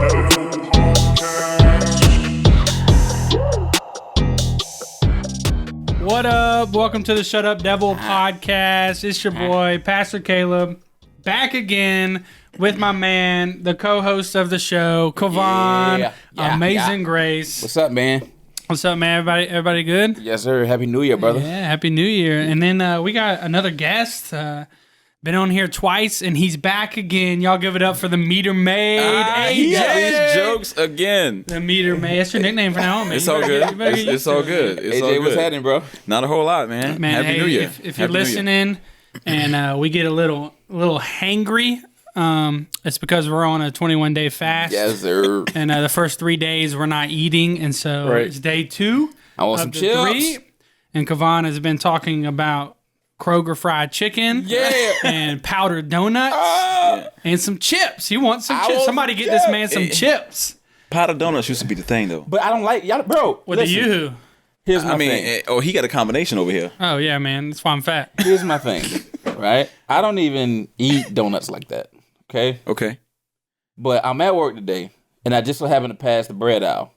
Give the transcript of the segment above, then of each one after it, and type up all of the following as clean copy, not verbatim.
What up? Welcome to the Shut Up Devil podcast. It's your boy, Pastor Caleb, back again with my man, the co-host of the show, Kavon, Amazin Grace. What's up, man? What's up, man? Everybody good? Yes, sir. Happy New Year, brother. Yeah, Happy New Year. And then we got another guest. Been on here twice, and he's back again. Y'all give it up for the Meter Maid, AJ. He got these jokes again. The Meter Maid. That's your nickname for now on, man. It's all good. It's all good. It's all AJ, good. what's happening, bro? Not a whole lot, man. Happy New Year. If you're listening and we get a little hangry, it's because we're on a 21-day fast. Yes, sir. And the first 3 days we're not eating, and so it's day 2. I want some chips. And Kavon has been talking about Kroger fried chicken, and powdered donuts, and some chips. He wants some chips. Somebody get this man some chips. Powdered donuts used to be the thing, though. But I don't like y'all, bro. What do you? Here's my thing. He got a combination over here. Oh yeah, man. That's why I'm fat. Here's my thing, right? I don't even eat donuts like that. Okay. But I'm at work today, and I just so happen to pass the bread aisle.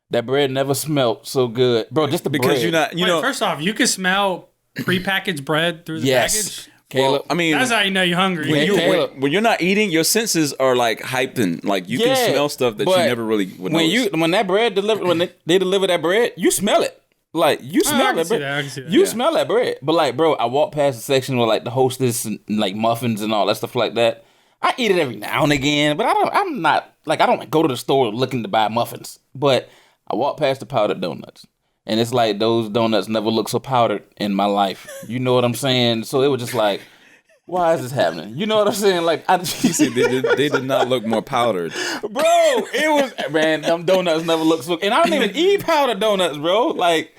That bread never smelled so good, bro. Just because bread. you're not. You first off, you can smell prepackaged bread through the package. Caleb. Well, I mean, that's how you know you're hungry. When you're not eating, your senses are like hyping. Like you can smell stuff that you never really would notice. When that bread delivered, when they deliver that bread, you smell it. Like you smell that bread. I can see that. You smell that bread. But like, bro, I walk past the section with like the Hostess and like muffins and all that stuff like that. I eat it every now and again, but I'm not like I don't go to the store looking to buy muffins. But I walk past the powdered donuts. And it's like those donuts never looked so powdered in my life. You know what I'm saying? So it was just like, why is this happening? You know what I'm saying? Like, you see, they did not look more powdered. Bro, it was, man, them donuts never looked so, and I don't even eat powdered donuts, bro. Like,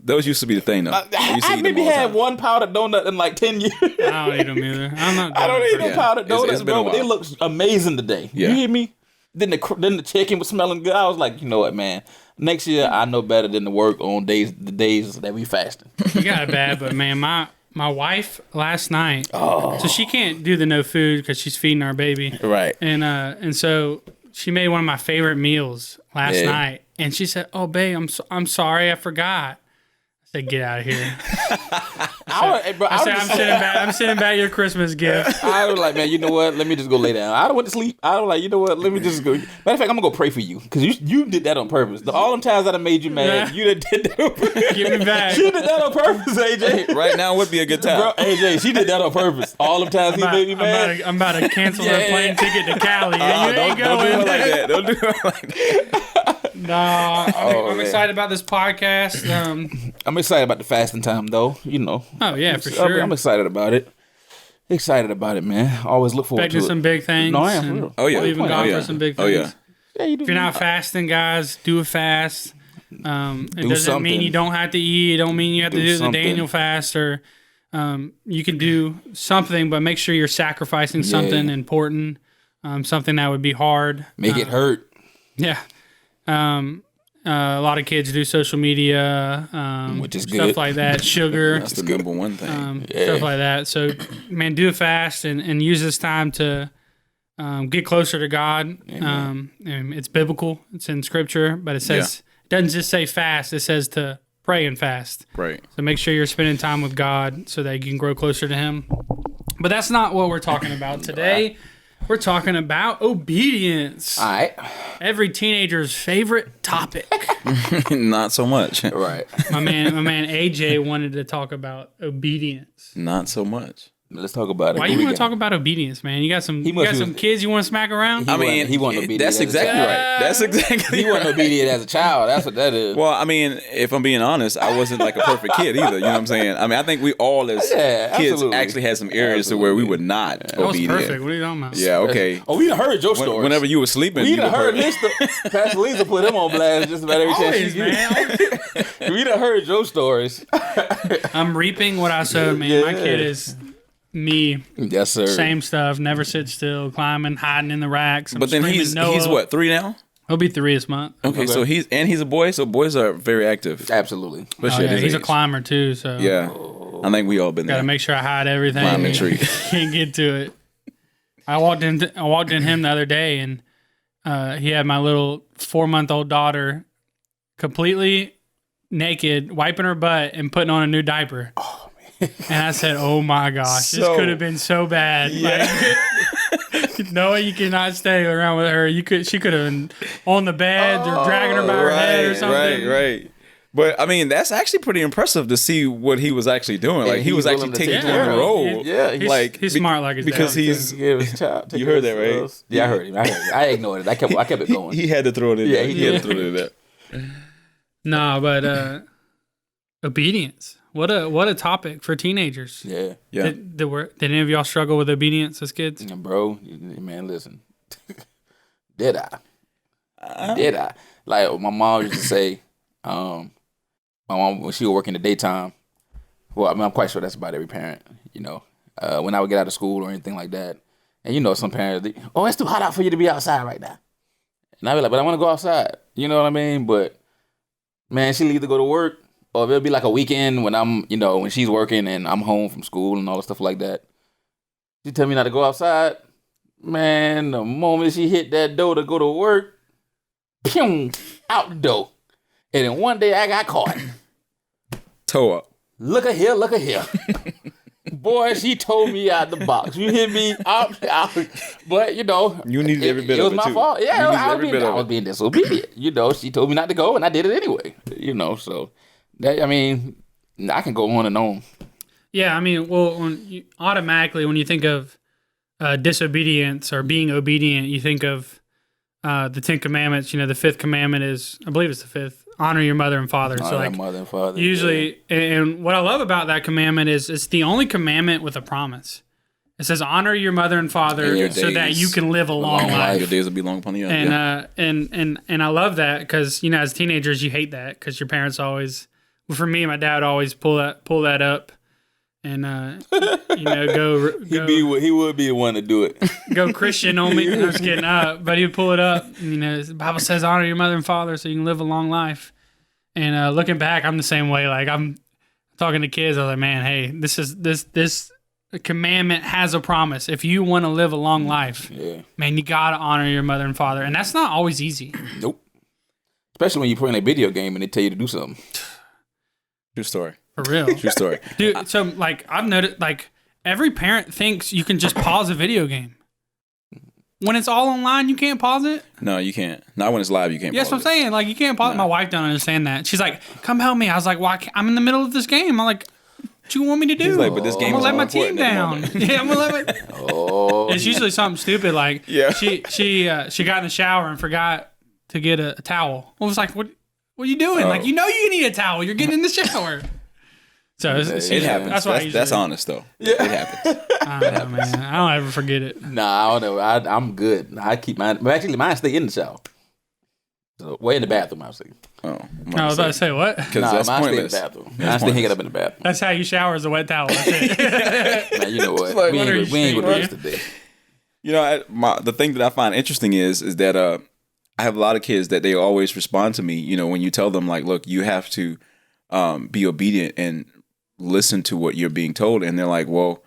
those used to be the thing, though. I maybe had one powdered donut in like 10 years. I don't eat them either. I don't eat no powdered donuts, bro, but they look amazing today. Yeah. You hear me? Then the chicken was smelling good. I was like, you know what, man? Next year, I know better than to work on the days that we fasting. You got it bad, but man, my wife last night, so she can't do the no food because she's feeding our baby. Right. And so she made one of my favorite meals last night, and she said, "Oh, babe, I'm sorry, I forgot." I said, "Get out of here." I'm sending back your Christmas gift. I was like, man, you know what? Let me just go lay down. I don't want to sleep. I was like, you know what? Let me just go. Matter of fact, I'm gonna go pray for you because you did that on purpose. All them times that I made you mad, you did that on purpose. Give me back. She did that on purpose, AJ. Right now would be a good time. Bro, AJ, she did that on purpose. All them times he made me mad. I'm about to cancel her plane ticket to Cali. Don't do it like that. Don't do it like that. Nah, I'm excited about this podcast. I'm excited about the fasting time, though. You know. Oh yeah, for sure. I'm excited about it. Excited about it, man. Always look forward to it. Some big things. No, I am. For real. Oh yeah, believing God for some big things. Oh yeah. If you're not fasting, guys, do a fast. It doesn't mean you don't have to eat. It don't mean you have to do the Daniel fast, or you can do something, but make sure you're sacrificing something important, something that would be hard. Make it hurt. Yeah. A lot of kids do social media, which is stuff good. like that. Sugar, that's the number one thing. Stuff like that. So, man, do a fast and use this time to get closer to God. And it's biblical. It's in Scripture, but it says it doesn't just say fast. It says to pray and fast. Right. So make sure you're spending time with God so that you can grow closer to Him. But that's not what we're talking about today. We're talking about obedience. All right. Every teenager's favorite topic. Not so much. Right. My man AJ wanted to talk about obedience. Not so much. Let's talk about it. Why you want to talk about obedience, man? You got some kids you want to smack around? He wasn't obedient. That's exactly right. That's exactly He wasn't obedient as a child. That's what that is. Well, I mean, if I'm being honest, I wasn't like a perfect kid either. You know what I'm saying? I mean, I think we all as kids actually had some areas to where we were not obedient. That was perfect. What are you talking about? Yeah, okay. Oh, we done heard your stories. Whenever you were sleeping, we done heard his story. Pastor Lisa put him on blast just about every chance she gets. We done heard your stories. I'm reaping what I sowed, man. My kid is me. Yes, sir. Same stuff. Never sit still. Climbing, hiding in the racks. But then he's what, 3 now? He'll be 3 this month. Okay, so he's a boy. So boys are very active. Absolutely. He's a climber too. So yeah, I think we all been there. Got to make sure I hide everything. Climbing tree. Can't get to it. I walked in him the other day, and he had my little 4-month-old daughter completely naked, wiping her butt and putting on a new diaper. Oh, man. And I said, oh my gosh, this could have been so bad. Yeah. Like, no, you cannot stay around with her. She could have been on the bed or dragging her by her head or something. Right. But I mean, that's actually pretty impressive to see what he was actually doing. Like he was actually taking on the role. Yeah, he's smart like his because dad. he's his child. You heard that, right? Yeah, I heard him. I ignored it. I kept it going. He had to throw it in there. He had to throw it in there. No, but obedience. What a topic for teenagers. Yeah. Did any of y'all struggle with obedience as kids? Bro, man, listen. Did I? Did I? Like my mom used to say, my mom, when she would work in the daytime, well, I mean, I'm quite sure that's about every parent, when I would get out of school or anything like that. And some parents, it's too hot out for you to be outside right now. And I'd be like, but I want to go outside. You know what I mean? But, man, she'll either go to work or it'll be like a weekend when I'm, when she's working and I'm home from school and all the stuff like that. She tell me not to go outside. Man, the moment she hit that door to go to work, pew, out the door. And then one day I got caught. Toe up. Look at here. Boy, she told me out the box. You hit me out. But, you needed every bit of it. It was my fault. Yeah, I was being disobedient. She told me not to go, and I did it anyway. So, I can go on and on. Yeah, I mean, well, automatically, when you think of disobedience or being obedient, you think of the 10 Commandments. The fifth commandment is, I believe it's the fifth, honor your mother and father. Honor your mother and father. Usually, and what I love about that commandment is it's the only commandment with a promise. It says, honor your mother and father so that you can live a long life. Your days will be long upon the earth. And I love that because, as teenagers, you hate that because your parents always, for me, my dad would always pull that up. And go. He would be the one to do it. Go Christian on me. I was kidding up, but he would pull it up. The Bible says, "Honor your mother and father, so you can live a long life." And looking back, I'm the same way. Like I'm talking to kids, I was like, "Man, hey, this commandment has a promise. If you want to live a long life, man, you gotta honor your mother and father, and that's not always easy." Nope. Especially when you're playing a video game and they tell you to do something. True story. For real. True story. Dude, so I've noticed every parent thinks you can just pause a video game. When it's all online, you can't pause it? No, you can't. Not when it's live, you can't pause it. That's what I'm saying. You can't pause it. My wife don't understand that. She's like, come help me. I was like, well, I'm in the middle of this game. I'm like, what you want me to do? He's like, but this game I'm going to let my team down. Yeah, I'm going to let my... It's usually something stupid she got in the shower and forgot to get a towel. I was like, what are you doing? You need a towel. You're getting in the shower. So it happens. That's honest though. Yeah. It happens. I don't know, man. I don't ever forget it. Nah, I don't know. I'm good. I keep mine. But actually, mine stay in the shower. So way in the bathroom, I was saying. I was about to say what? Because that's mine pointless. Stay in the bathroom. Mine stay hanging up in the bathroom. That's how you shower is a wet towel. That's it. Man, you know what? We ain't going to do this today. The thing that I find interesting is that I have a lot of kids that they always respond to me. When you tell them look, you have to be obedient and listen to what you're being told, and they're like, well,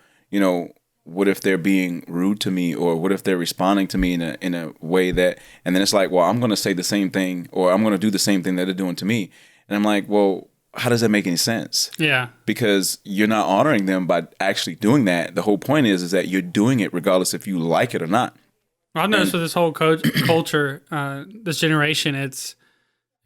what if they're being rude to me, or what if they're responding to me in a way that, and then it's like, well, I'm going to say the same thing, or I'm going to do the same thing that they're doing to me, and I'm like, well, how does that make any sense? Yeah, because you're not honoring them by actually doing that. The whole point is that you're doing it regardless if you like it or not. I've noticed with this whole culture, this generation, it's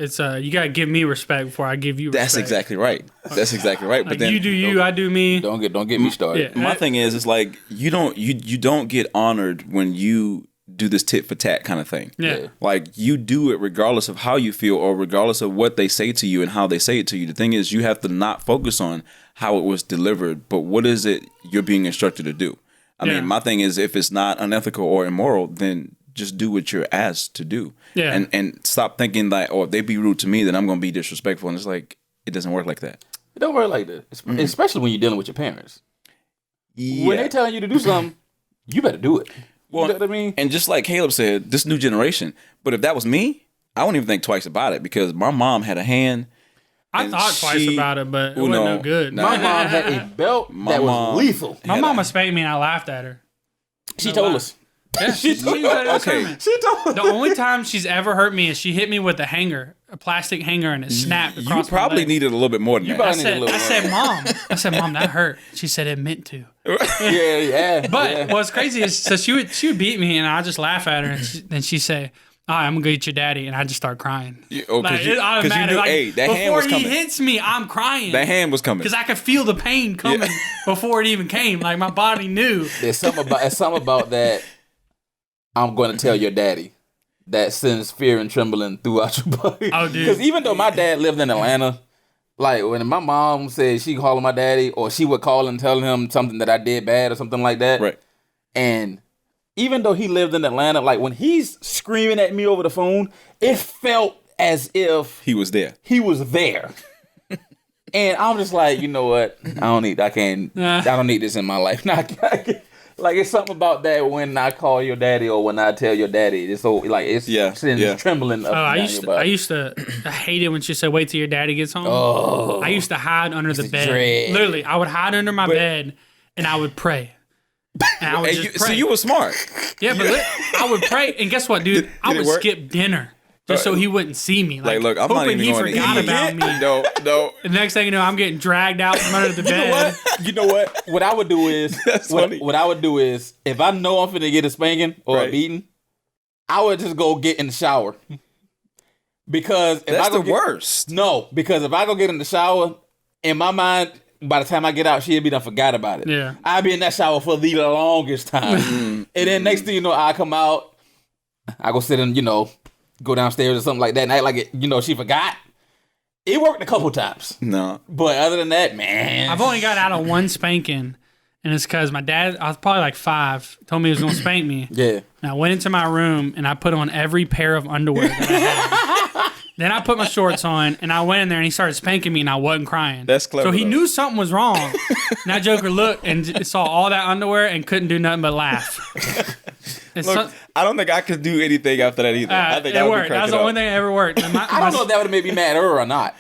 you gotta give me respect before I give you respect. That's exactly right. But then you do you, I do me. Don't get me started. Yeah. My thing is, it's like you don't get honored when you do this tit for tat kind of thing. Yeah. You do it regardless of how you feel or regardless of what they say to you and how they say it to you. The thing is, you have to not focus on how it was delivered, but what is it you're being instructed to do. I mean, my thing is, if it's not unethical or immoral, then just do what you're asked to do. Yeah. And stop thinking that, if they be rude to me, then I'm going to be disrespectful. And it's like, it doesn't work like that. It don't work like that. Especially when you're dealing with your parents. Yeah. When they're telling you to do something, you better do it. Well, you know what I mean? And just like Caleb said, this new generation. But if that was me, I wouldn't even think twice about it, because my mom had a hand. I thought twice about it, but it wasn't no good. My mom had a belt that was lethal. My mama spanked me and I laughed at her. She told us. Yeah, she's okay. She told the only time she's ever hurt me is she hit me with a plastic hanger, and it snapped across You probably my leg. needed a little bit more than that. I said, Mom, that hurt. She said it meant to. Yeah. But what's crazy is, so she would beat me, and I just laugh at her, and then she'd say, "All right, I'm gonna go get your daddy," and I just start crying. Because you knew, like, hey, that hand was coming. Before he hits me, I'm crying. That hand was coming because I could feel the pain coming before it even came. Like my body knew. There's something about that. I'm going to tell your daddy that sends fear and trembling throughout your body. Oh, dude. Because even though my dad lived in Atlanta, like when my mom said she calling my daddy, or she would call and tell him something that I did bad or something like that. Right. And even though he lived in Atlanta, like when he's screaming at me over the phone, it felt as if he was there. And I'm just like, you know what? I don't need this in my life. Like it's something about that when I call your daddy or when I tell your daddy. It's so like it's trembling up. I used to hate it when she said, "Wait till your daddy gets home." Oh, I used to hide under the bed. dread. Literally, I would hide under my bed and I would pray. And I would just pray. So you were smart. Yeah, but I would pray, and guess what, dude? I would skip dinner just so he wouldn't see me. Like look, I'm not even he going forgot about me. No. The next thing you know, I'm getting dragged out from under the bed. You know what? What I would do is what I would do is if I know I'm finna get a spanking or a beating, I would just go get in the shower. Because if that's the worst. No, because if I go get in the shower, in my mind, by the time I get out, she'll be done forgot about it. Yeah. I'll be in that shower for the longest time. And then next thing you know, I come out, I go sit and, go downstairs or something like that and act like it, she forgot. It worked a couple times. No. But other than that, man. I've only got out of one spanking, and it's because my dad, I was probably like 5, told me he was going to spank me. Yeah. And I went into my room, and I put on every pair of underwear that I had. Then I put my shorts on, and I went in there, and he started spanking me, and I wasn't crying. That's clever. So he knew something was wrong. And that joker looked and saw all that underwear and couldn't do nothing but laugh. Look, I don't think I could do anything after that either. I think it worked. That was the only thing that ever worked. I don't know if that would have made me mad or not.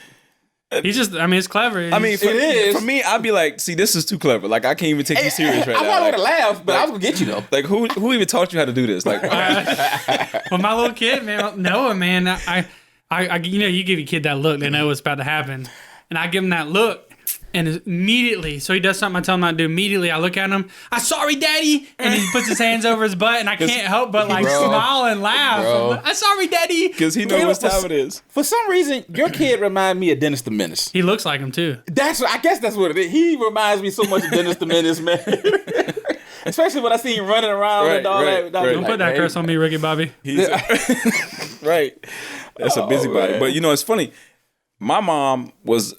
He just, it's clever. I mean, for me, I'd be like, see, this is too clever. Like, I can't even take you serious right now. I probably would have laughed, but I was going to get you, though. Like, who even taught you how to do this? Like, well, my little kid, man, Noah, man, I you give your kid that look, they know what's about to happen. And I give him that look, and immediately, so he does something I tell him not to do. Immediately, I look at him, I'm sorry, Daddy. And he puts his hands over his butt, and I can't help but smile and laugh. I'm sorry, Daddy. Because he knows what time it is. For some reason, your kid reminds me of Dennis the Menace. He looks like him, too. I guess that's what it is. He reminds me so much of Dennis the Menace, man. Especially when I see him running around and all that. Don't put that curse on me, Ricky Bobby. Right. That's a busybody. Man. But, it's funny. My mom was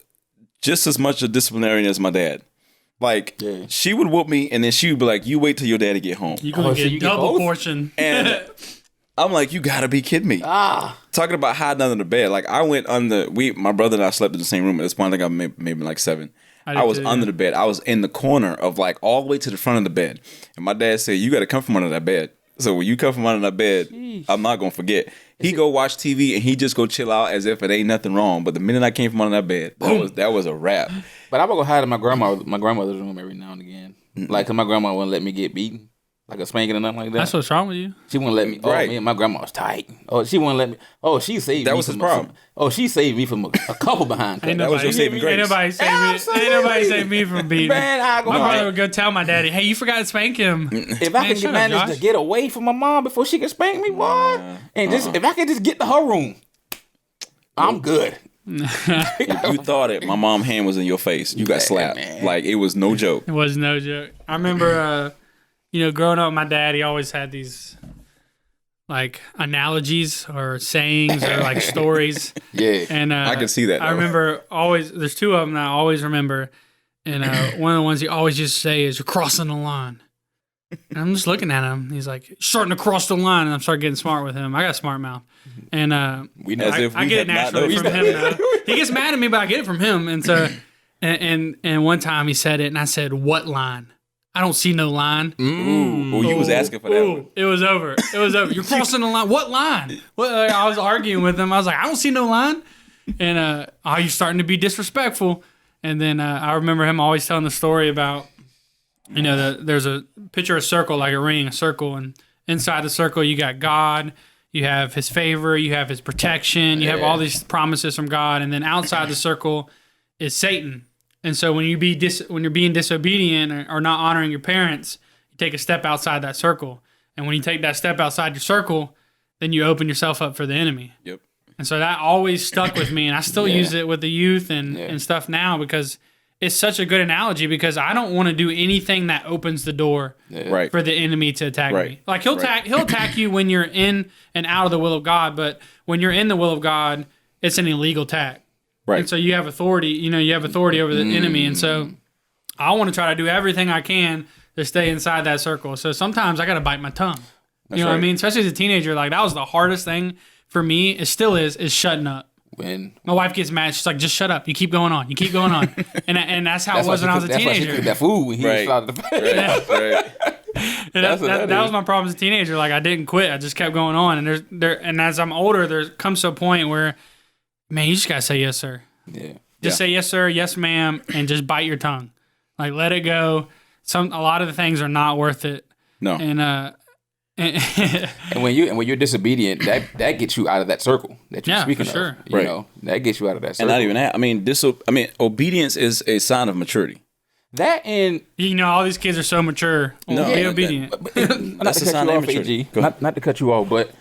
just as much a disciplinarian as my dad. Like, she would whoop me, and then she would be like, you wait till your daddy get home. You're going to get double portion. And I'm like, you got to be kidding me. Talking about hiding under the bed. Like, I went my brother and I slept in the same room. At this point, I think I was maybe like 7. I was under the bed. I was in the corner of like all the way to the front of the bed. And my dad said, you got to come from under that bed. So when you come from under that bed, I'm not going to forget. He go watch TV and he just go chill out as if it ain't nothing wrong. But the minute I came from under that bed, that was a wrap. But I would go hide in my grandmother's room every now and again. Like, cause my grandma wouldn't let me get beaten. Like a spanking or nothing like that. That's what's wrong with you. She wouldn't let me. Right. Me and my grandma was tight. Oh, she wouldn't let me. Oh, she saved me. That was his problem. She saved me from a couple behind. That was your saving grace. Ain't nobody saved me from beating. Man, my brother would go tell my daddy, hey, you forgot to spank him. If I could manage to get away from my mom before she could spank me, what? And if I could just get to her room, I'm good. If you thought it, my mom's hand was in your face. You got slapped. Man. Like, it was no joke. It was no joke. I remember... growing up, my dad, he always had these, like, analogies or sayings or, like, stories. Yeah. And I can see that. I remember there's 2 of them that I always remember. And one of the ones he always used to say is, you're crossing the line. And I'm just looking at him. He's like, starting to cross the line. And I'm starting getting smart with him. I got a smart mouth. And I get it naturally from him now. He gets mad at me, but I get it from him. And so, and one time he said it, and I said, what line? I don't see no line. Ooh, you was asking for that one. It was over. You're crossing the line. What line? I was arguing with him. I was like, I don't see no line. And you starting to be disrespectful. And then I remember him always telling the story about, there's a picture of a circle, like a ring, a circle, and inside the circle, you got God, you have his favor, you have his protection, you have all these promises from God, and then outside the circle is Satan. And so when you're being disobedient or not honoring your parents, you take a step outside that circle. And when you take that step outside your circle, then you open yourself up for the enemy. Yep. And so that always stuck with me, and I still use it with the youth and stuff now because it's such a good analogy, because I don't want to do anything that opens the door for the enemy to attack me. Like he'll attack you when you're in and out of the will of God, but when you're in the will of God, it's an illegal attack. Right. And so you have authority, you have authority over the enemy. And so I want to try to do everything I can to stay inside that circle. So sometimes I got to bite my tongue. You know what I mean? Especially as a teenager, like that was the hardest thing for me. It still is shutting up. When my wife gets mad, she's like, "Just shut up. You keep going on. You keep going on." and that's how it was when I was a teenager. That's why she cooked that food when he was starting to that was my problem as a teenager. Like I didn't quit. I just kept going on. And and as I'm older, there comes to a point where, man, you just gotta say yes, sir. Yeah. Just say yes, sir, yes, ma'am, and just bite your tongue. Like let it go. A lot of the things are not worth it. No. And when you're disobedient, that gets you out of that circle that you're speaking of. Sure. You know, that gets you out of that circle. And not even that. I mean, obedience is a sign of maturity. That and all these kids are so mature. Be obedient. That's a sign of maturity. Not to cut you off, but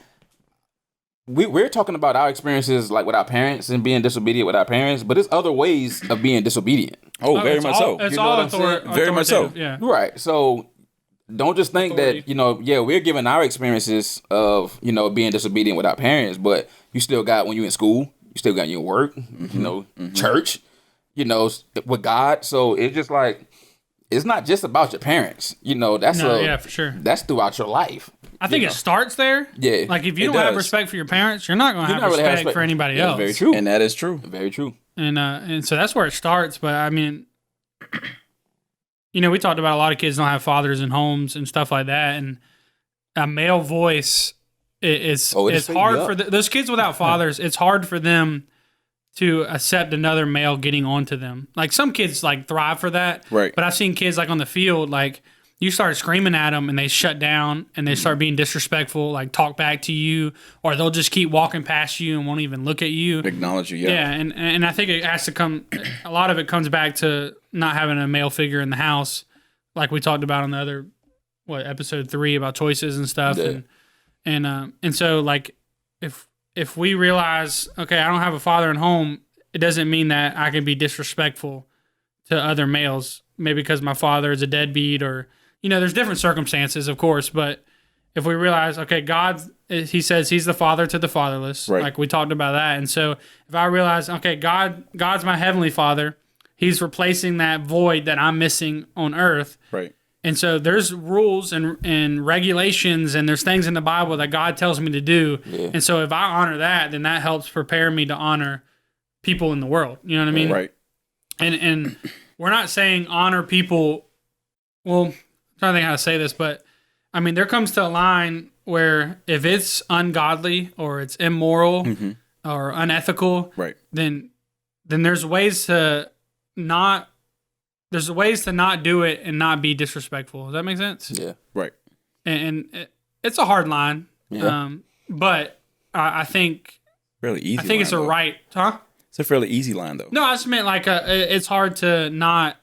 we're talking about our experiences like with our parents and being disobedient with our parents, but there's other ways of being disobedient. Very much so. It's all very much so. Yeah. Right. So don't just think that, we're giving our experiences of, being disobedient with our parents, but you still got when you're in school, you still got your work, church, with God. So it's just like, it's not just about your parents, for sure. That's throughout your life. I think it starts there. Yeah. Like if you don't have respect for your parents, you're not going to have respect for anybody else. Very true. And that is true. Very true. And so that's where it starts. But I mean, we talked about a lot of kids don't have fathers in homes and stuff like that. And a male voice it's hard for those kids without fathers. It's hard for them to accept another male getting onto them. Like some kids like thrive for that. Right. But I've seen kids like on the field, like you start screaming at them and they shut down and they start being disrespectful, like talk back to you, or they'll just keep walking past you and won't even look at you. Acknowledge you, yeah. Yeah, and I think it has to come, a lot of it comes back to not having a male figure in the house, like we talked about on the other, episode 3 about choices and stuff. Yeah. And so like if we realize, okay, I don't have a father at home, it doesn't mean that I can be disrespectful to other males, maybe because my father is a deadbeat or, there's different circumstances, of course, but if we realize, okay, God, he says he's the father to the fatherless, right. Like we talked about that. And so if I realize, okay, God's my heavenly father, he's replacing that void that I'm missing on earth. Right. And so there's rules and regulations and there's things in the Bible that God tells me to do. Yeah. And so if I honor that, then that helps prepare me to honor people in the world. You know what I mean? Right. And we're not saying honor people. Well, I'm trying to think how to say this, but I mean, there comes to a line where if it's ungodly or it's immoral or unethical, right, then there's ways to not do it and not be disrespectful. Does that make sense? Yeah. Right. And it's a hard line. Yeah. But I think fairly easy. I think it's a right, huh? It's a fairly easy line, though. No, I just meant like it's hard to not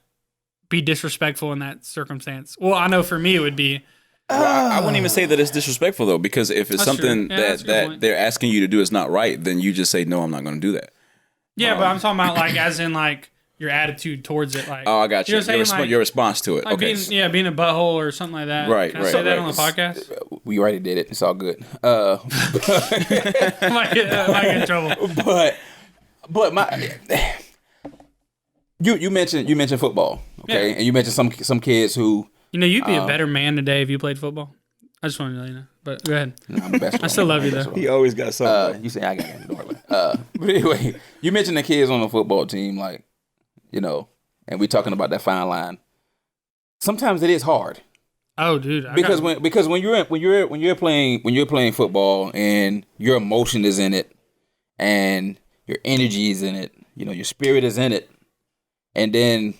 be disrespectful in that circumstance. Well, I know for me it would be. Well, I wouldn't even say that it's disrespectful, though, because if it's something that they're asking you to do is not right, then you just say, no, I'm not going to do that. Yeah, but I'm talking about like as in like your attitude towards it. Like, oh, I got you. Your response to it. Like okay. being a butthole or something like that. Right, Can I say that on the podcast? We already did it. It's all good. I might get in trouble. But you mentioned football, okay, and you mentioned some kids who you'd be a better man today if you played football. I just wanted to let you know, but go ahead. No, I still love you though. He always got something. You say I got it normally. But anyway, you mentioned the kids on the football team, like and we talking about that fine line. Sometimes it is hard. Oh, dude! Because when you're playing football and your emotion is in it, and your energy is in it, your spirit is in it, and then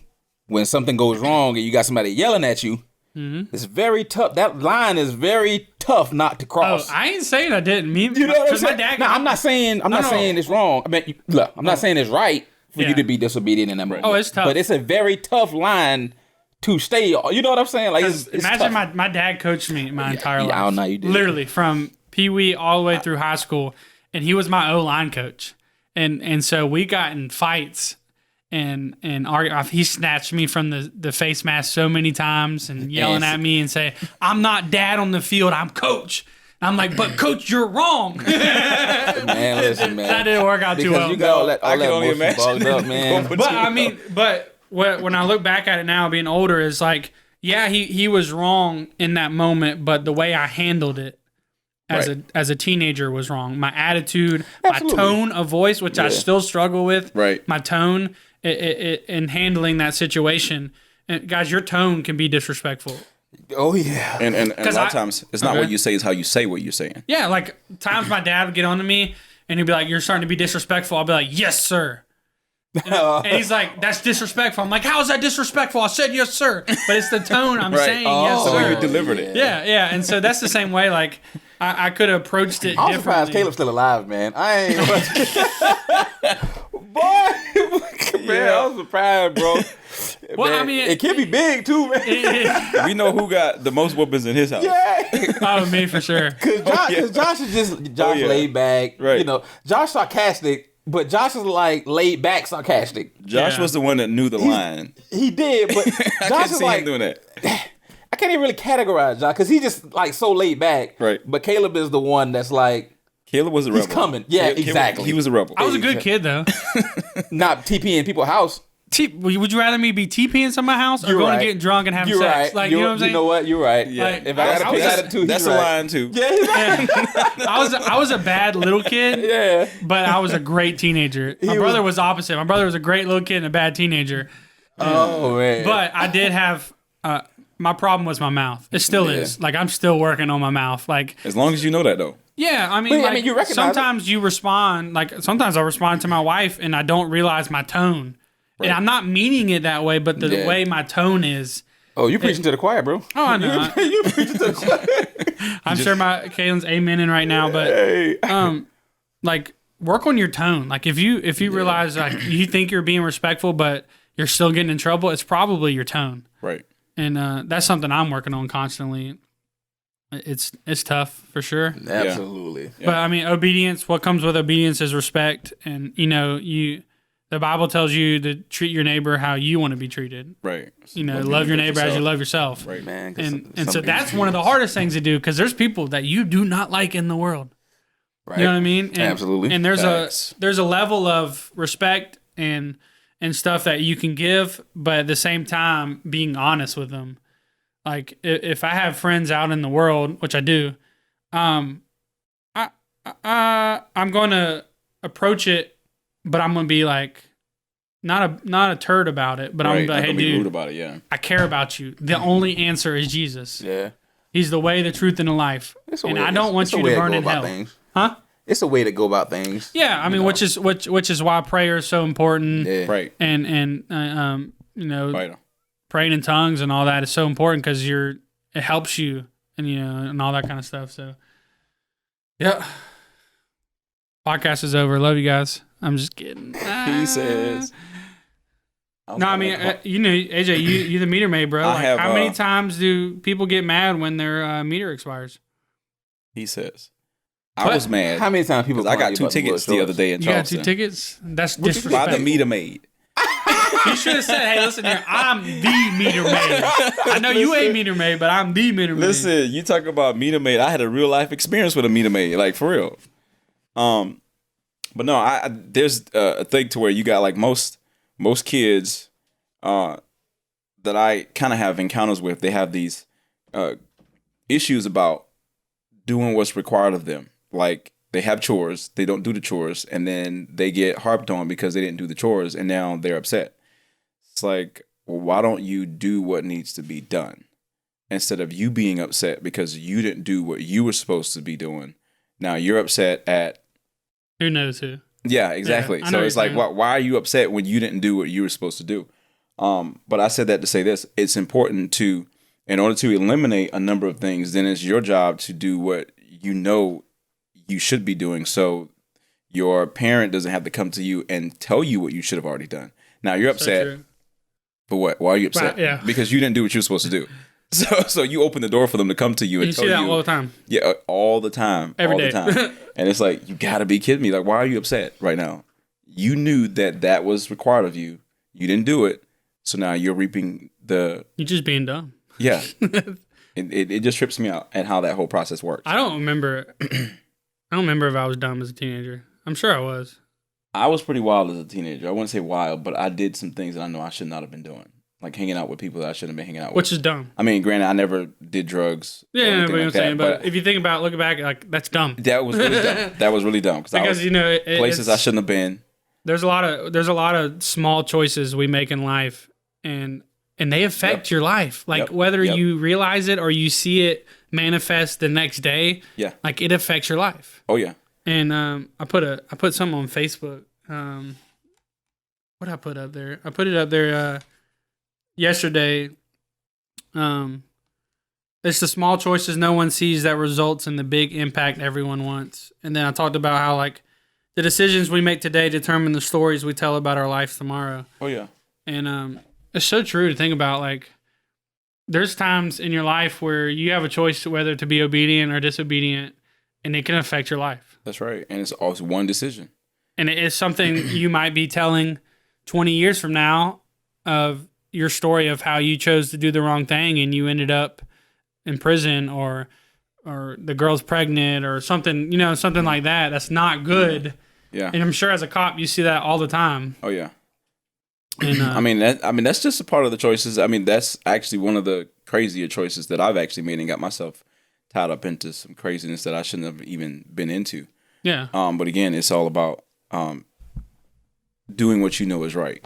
when something goes wrong and you got somebody yelling at you, Mm-hmm. It's very tough. That line is very tough not to cross. Oh, I ain't saying I didn't mean. You know what I'm saying? I'm not saying it's wrong. I mean, look, I'm not saying it's right for you to be disobedient in that moment. Oh, it's tough. But it's a very tough line to stay. You know what I'm saying? Like, it's imagine tough. my dad coached me my entire life. I don't know you did. Literally from Pee Wee all the way through high school, and he was my O-line coach, and so we got in fights. And he snatched me from the face mask so many times and yelling at me and saying, "I'm not dad on the field, I'm coach." And I'm like, "But coach, you're wrong." Man, listen, man. That didn't work out too well. Because you got all that emotion bogged up, man. But I mean, when I look back at it now, being older, is like, yeah, he was wrong in that moment, but the way I handled it as a teenager was wrong. My attitude, my tone of voice, which I still struggle with. Right. My tone. In handling that situation, and guys, your tone can be disrespectful. Oh yeah, and a lot of times it's not what you say; it's how you say what you're saying. Yeah, like times my dad would get on to me and he'd be like, "You're starting to be disrespectful." I'll be like, "Yes, sir." And he's like, "That's disrespectful." I'm like, "How is that disrespectful?" I said, "Yes, sir," but it's the tone I'm saying. Yes, so sir. you delivered it. Yeah, and so that's the same way. Like I could have approached it. I'm surprised Caleb's still alive, man. I ain't. Boy, man, I was surprised, bro. Well, man, I mean, it can be big too, man. We know who got the most whoopings in his house. Yeah. Oh, me for sure. Because Josh is just laid back. Right. You know, Josh sarcastic, but Josh is like laid back sarcastic. Josh was the one that knew the line. He did, but I Josh can't is see like him doing that. I can't even really categorize Josh because he's just like so laid back. Right. But Caleb is the one that's like. Caleb was a rebel. He's coming. Yeah, exactly. He was a rebel. I was a good kid though. Not TPing people's house. Would you rather me be TPing somebody's house or going to get drunk and having sex? Right. Like, you know what I'm saying? You know what? You're right. Yeah. Like, if I got a two, that's a line too. Yeah, he's right. I was a bad little kid. Yeah. But I was a great teenager. My brother was opposite. My brother was a great little kid and a bad teenager. Oh man. But I did have my problem was my mouth. It still is. Like I'm still working on my mouth. Like as long as you know that though. Yeah, I mean, you recognize sometimes you respond. Like sometimes I respond to my wife and I don't realize my tone, and I'm not meaning it that way, but the way my tone is. Oh, you're preaching to the choir, bro. Oh, I know. You're preaching to the choir. I'm sure my Kaylin's amening right now, but like work on your tone. Like if you realize like you think you're being respectful, but you're still getting in trouble, it's probably your tone. Right. And that's something I'm working on constantly. It's tough for sure. Absolutely. But I mean, obedience, what comes with obedience is respect. And the Bible tells you to treat your neighbor how you want to be treated. Right. Love your neighbor as you love yourself. Right. Man, and so that's one of the hardest things to do because there's people that you do not like in the world. Right. You know what I mean? And, Absolutely. And there's a level of respect and stuff that you can give, but at the same time being honest with them. Like if I have friends out in the world, which I do, I'm going to approach it, but I'm going to be like not a turd about it, but I'm going to be like, hey, dude, rude about it, yeah. I care about you. The only answer is Jesus. Yeah. He's the way, the truth, and the life. And I don't want you to burn in hell. Things. Huh? It's a way to go about things. Yeah, I mean, which is why prayer is so important. Yeah. Right. And Vital. praying in tongues and all that is so important because it helps you and all that kind of stuff. So, yeah. Podcast is over. Love you guys. I'm just kidding. He says. No, I mean, AJ, you the meter maid, bro. Like, how many times do people get mad when their meter expires? He says. I was mad. How many times people? I got 2 tickets the other day in Charleston. You got 2 tickets? That's disrespectful. By the meter maid. You should have said, hey, listen here, I'm the meter maid. I know you ain't meter maid, but I'm the meter maid. Listen, you talk about meter maid. I had a real life experience with a meter maid, like for real. But no, there's a thing to where you got like most kids that I kind of have encounters with, they have these issues about doing what's required of them. Like they have chores, they don't do the chores, and then they get harped on because they didn't do the chores, and now they're upset. It's like, well, why don't you do what needs to be done instead of you being upset because you didn't do what you were supposed to be doing? Now you're upset at who knows who. Yeah, exactly. Yeah, so it's like, why are you upset when you didn't do what you were supposed to do? But I said that to say this: it's important to In order to eliminate a number of things, then it's your job to do what you know you should be doing. So your parent doesn't have to come to you and tell you what you should have already done. Now you're upset. For what? Why are you upset? Right, yeah. Because you didn't do what you were supposed to do. So you open the door for them to come to you and tell you. You see that all the time. Yeah, all the time. Every all day. the time. And it's like, you got to be kidding me. Like, why are you upset right now? You knew that was required of you. You didn't do it. So now you're reaping the... You're just being dumb. Yeah. It just trips me out at how that whole process works. I don't remember if I was dumb as a teenager. I'm sure I was. I was pretty wild as a teenager. I wouldn't say wild, but I did some things that I know I should not have been doing. Like hanging out with people that I shouldn't have been hanging out with. Which is dumb. I mean, granted, I never did drugs. Yeah, but I'm saying, but if you think about it, looking back, like, that's dumb. That was really dumb. That was really dumb. Because, you know, places I shouldn't have been. There's a lot of small choices we make in life, and they affect your life. Like, whether you realize it or you see it manifest the next day, like, it affects your life. Oh, yeah. And I put something on Facebook. What I put up there? I put it up there yesterday. It's the small choices no one sees that results in the big impact everyone wants. And then I talked about how, like, the decisions we make today determine the stories we tell about our lives tomorrow. Oh, yeah. And it's so true to think about. Like, there's times in your life where you have a choice whether to be obedient or disobedient, and it can affect your life. That's right. And it's also one decision. And it is something you might be telling 20 years from now of your story of how you chose to do the wrong thing and you ended up in prison, or the girl's pregnant or something, you know, something like that. That's not good. Yeah. And I'm sure as a cop, you see that all the time. Oh, yeah. And, I mean, that's just a part of the choices. I mean, that's actually one of the crazier choices that I've actually made and got myself tied up into some craziness that I shouldn't have even been into. Yeah. But again, it's all about doing what you know is right.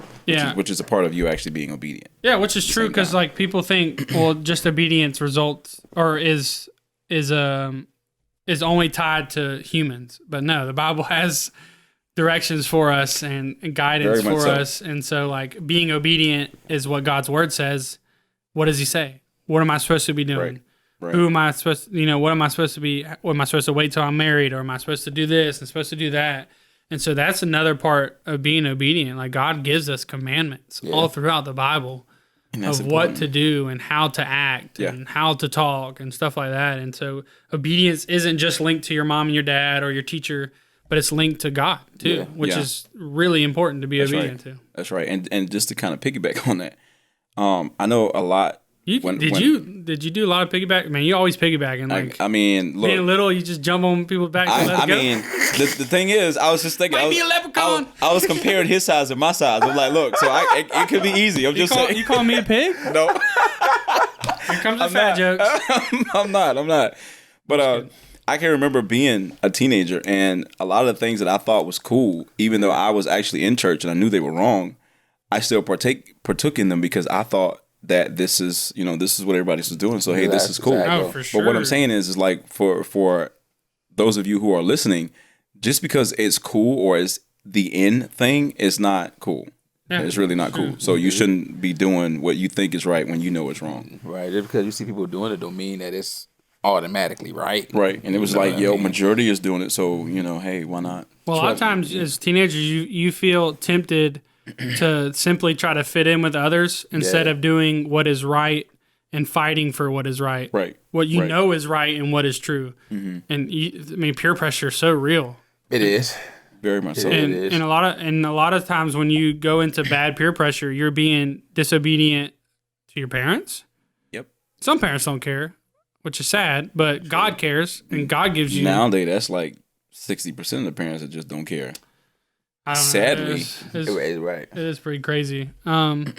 Which is a part of you actually being obedient. Yeah, which is true, because like people think, well, just obedience results or is only tied to humans, but no, the Bible has directions for us and guidance for us, and so like being obedient is what God's word says. What does He say? What am I supposed to be doing? Right. Who am I supposed to, what am I supposed to be? What am I supposed to wait till I'm married, or am I supposed to do this and supposed to do that? And so that's another part of being obedient. Like, God gives us commandments all throughout the Bible of what to do and how to act and how to talk and stuff like that. And so obedience isn't just linked to your mom and your dad or your teacher, but it's linked to God too, which is really important to be obedient to. That's right. And just to kind of piggyback on that, I know a lot. Did you do a lot of piggyback? Man, you always piggybacking. Like, I mean, look, being little, you just jump on people's back. I mean, the thing is, I was just thinking, Might be a leprechaun. I was comparing his size and my size. I'm like, look, so it could be easy. I'm just saying. You calling me a pig? No. Here comes the fat jokes. I'm not. But I can remember being a teenager, and a lot of the things that I thought was cool, even though I was actually in church and I knew they were wrong, I still partook in them because I thought that this is what everybody was doing. So, hey, this is cool. Oh, for sure. But what I'm saying is like for those of you who are listening, just because it's cool or it's the in thing is not cool. Yeah, it's really not cool. So you shouldn't be doing what you think is right when you know it's wrong. Right. Just because you see people doing it don't mean that it's automatically right. Right. And it was like, majority is doing it. So, hey, why not? Well, a lot of times as teenagers, you feel tempted to simply try to fit in with others instead of doing what is right and fighting for what is right. Right. What you know is right and what is true. Mm-hmm. And peer pressure is so real. It is. Very much so. And, it is. And a lot of times when you go into bad peer pressure, you're being disobedient to your parents. Yep. Some parents don't care, which is sad, but God cares and God gives you. Nowadays, that's like 60% of the parents that just don't care. I don't Sadly, right. It is pretty crazy. And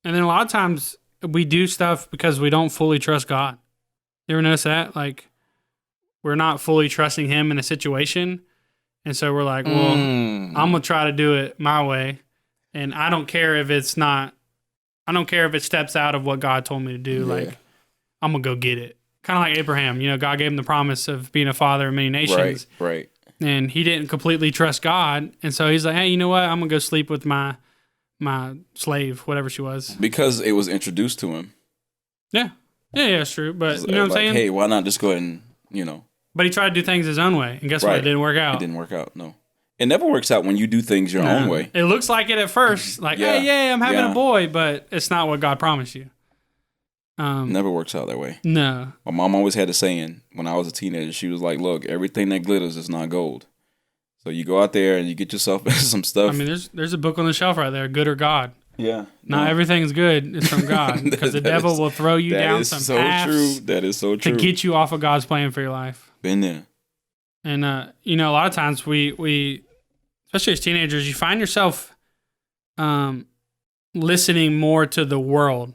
then a lot of times we do stuff because we don't fully trust God. You ever notice that? Like, we're not fully trusting Him in a situation. And so we're like, well, I'm going to try to do it my way. And I don't care if it steps out of what God told me to do. Yeah. Like, I'm going to go get it. Kind of like Abraham. God gave him the promise of being a father of many nations. Right. And he didn't completely trust God. And so he's like, hey, you know what? I'm going to go sleep with my slave, whatever she was. Because it was introduced to him. Yeah. Yeah, that's true. But you know what I'm saying? Hey, why not just go ahead and, But he tried to do things his own way. And guess what? It didn't work out. It didn't work out, no. It never works out when you do things your own way. It looks like it at first. Like, hey, I'm having a boy. But it's not what God promised you. Never works out that way. No. My mom always had a saying when I was a teenager. She was like, look, everything that glitters is not gold. So you go out there and you get yourself some stuff. I mean, there's a book on the shelf right there, Good or God. Yeah. Not everything's good. It's from God. Because the devil will throw you down some paths. That is so true. To get you off of God's plan for your life. Been there. And, a lot of times we especially as teenagers, you find yourself listening more to the world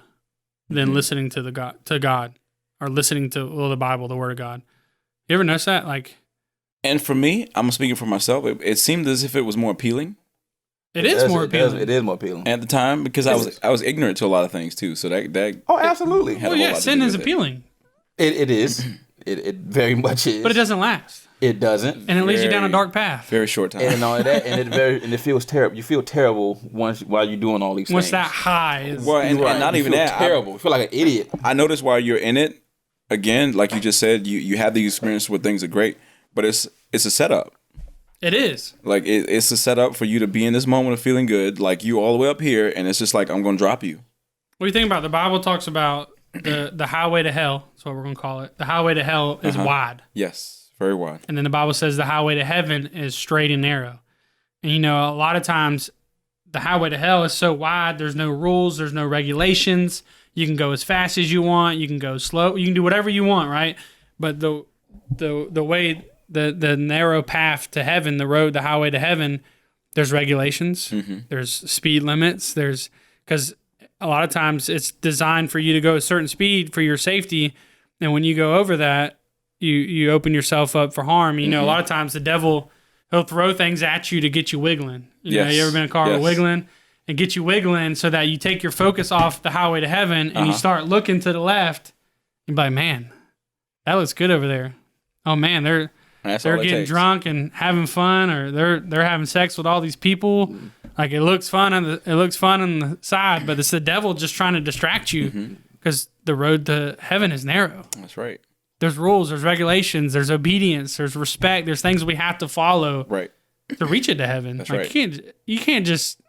than listening to God, or listening to the Bible, the Word of God. You ever notice that? Like, and for me, I'm speaking for myself. It seemed as if it was more appealing. It is more appealing. It is more appealing at the time because I was ignorant to a lot of things too. So that absolutely. Sin is appealing. It is. It very much is. But it doesn't last. It doesn't, and it leads you down a dark path. Very short time, and all that, and it feels terrible. You feel terrible while you're doing all these things. Once that high is, and not even that, terrible. You feel like an idiot. I noticed while you're in it, again, like you just said, you have the experience where things are great, but it's a setup. It is. Like it's a setup for you to be in this moment of feeling good, like you all the way up here, and it's just like I'm going to drop you. What do you think about the Bible talks about the highway to hell? That's what we're going to call it. The highway to hell is wide. Yes. Very wide. And then the Bible says the highway to heaven is straight and narrow. And a lot of times the highway to hell is so wide, there's no rules, there's no regulations. You can go as fast as you want, you can go slow, you can do whatever you want, right? But the way the narrow path to heaven, the highway to heaven, there's regulations, there's speed limits, because a lot of times it's designed for you to go a certain speed for your safety, and when you go over that, you open yourself up for harm. A lot of times the devil, he'll throw things at you to get you wiggling. You ever been in a car with wiggling? And get you wiggling so that you take your focus off the highway to heaven and you start looking to the left. You're like, man, that looks good over there. Oh man, they're getting drunk and having fun, or they're having sex with all these people. Like it looks fun on the side, but it's the devil just trying to distract you because the road to heaven is narrow. That's right. There's rules, there's regulations, there's obedience, there's respect, there's things we have to follow to reach it to heaven. That's like right. You can't just,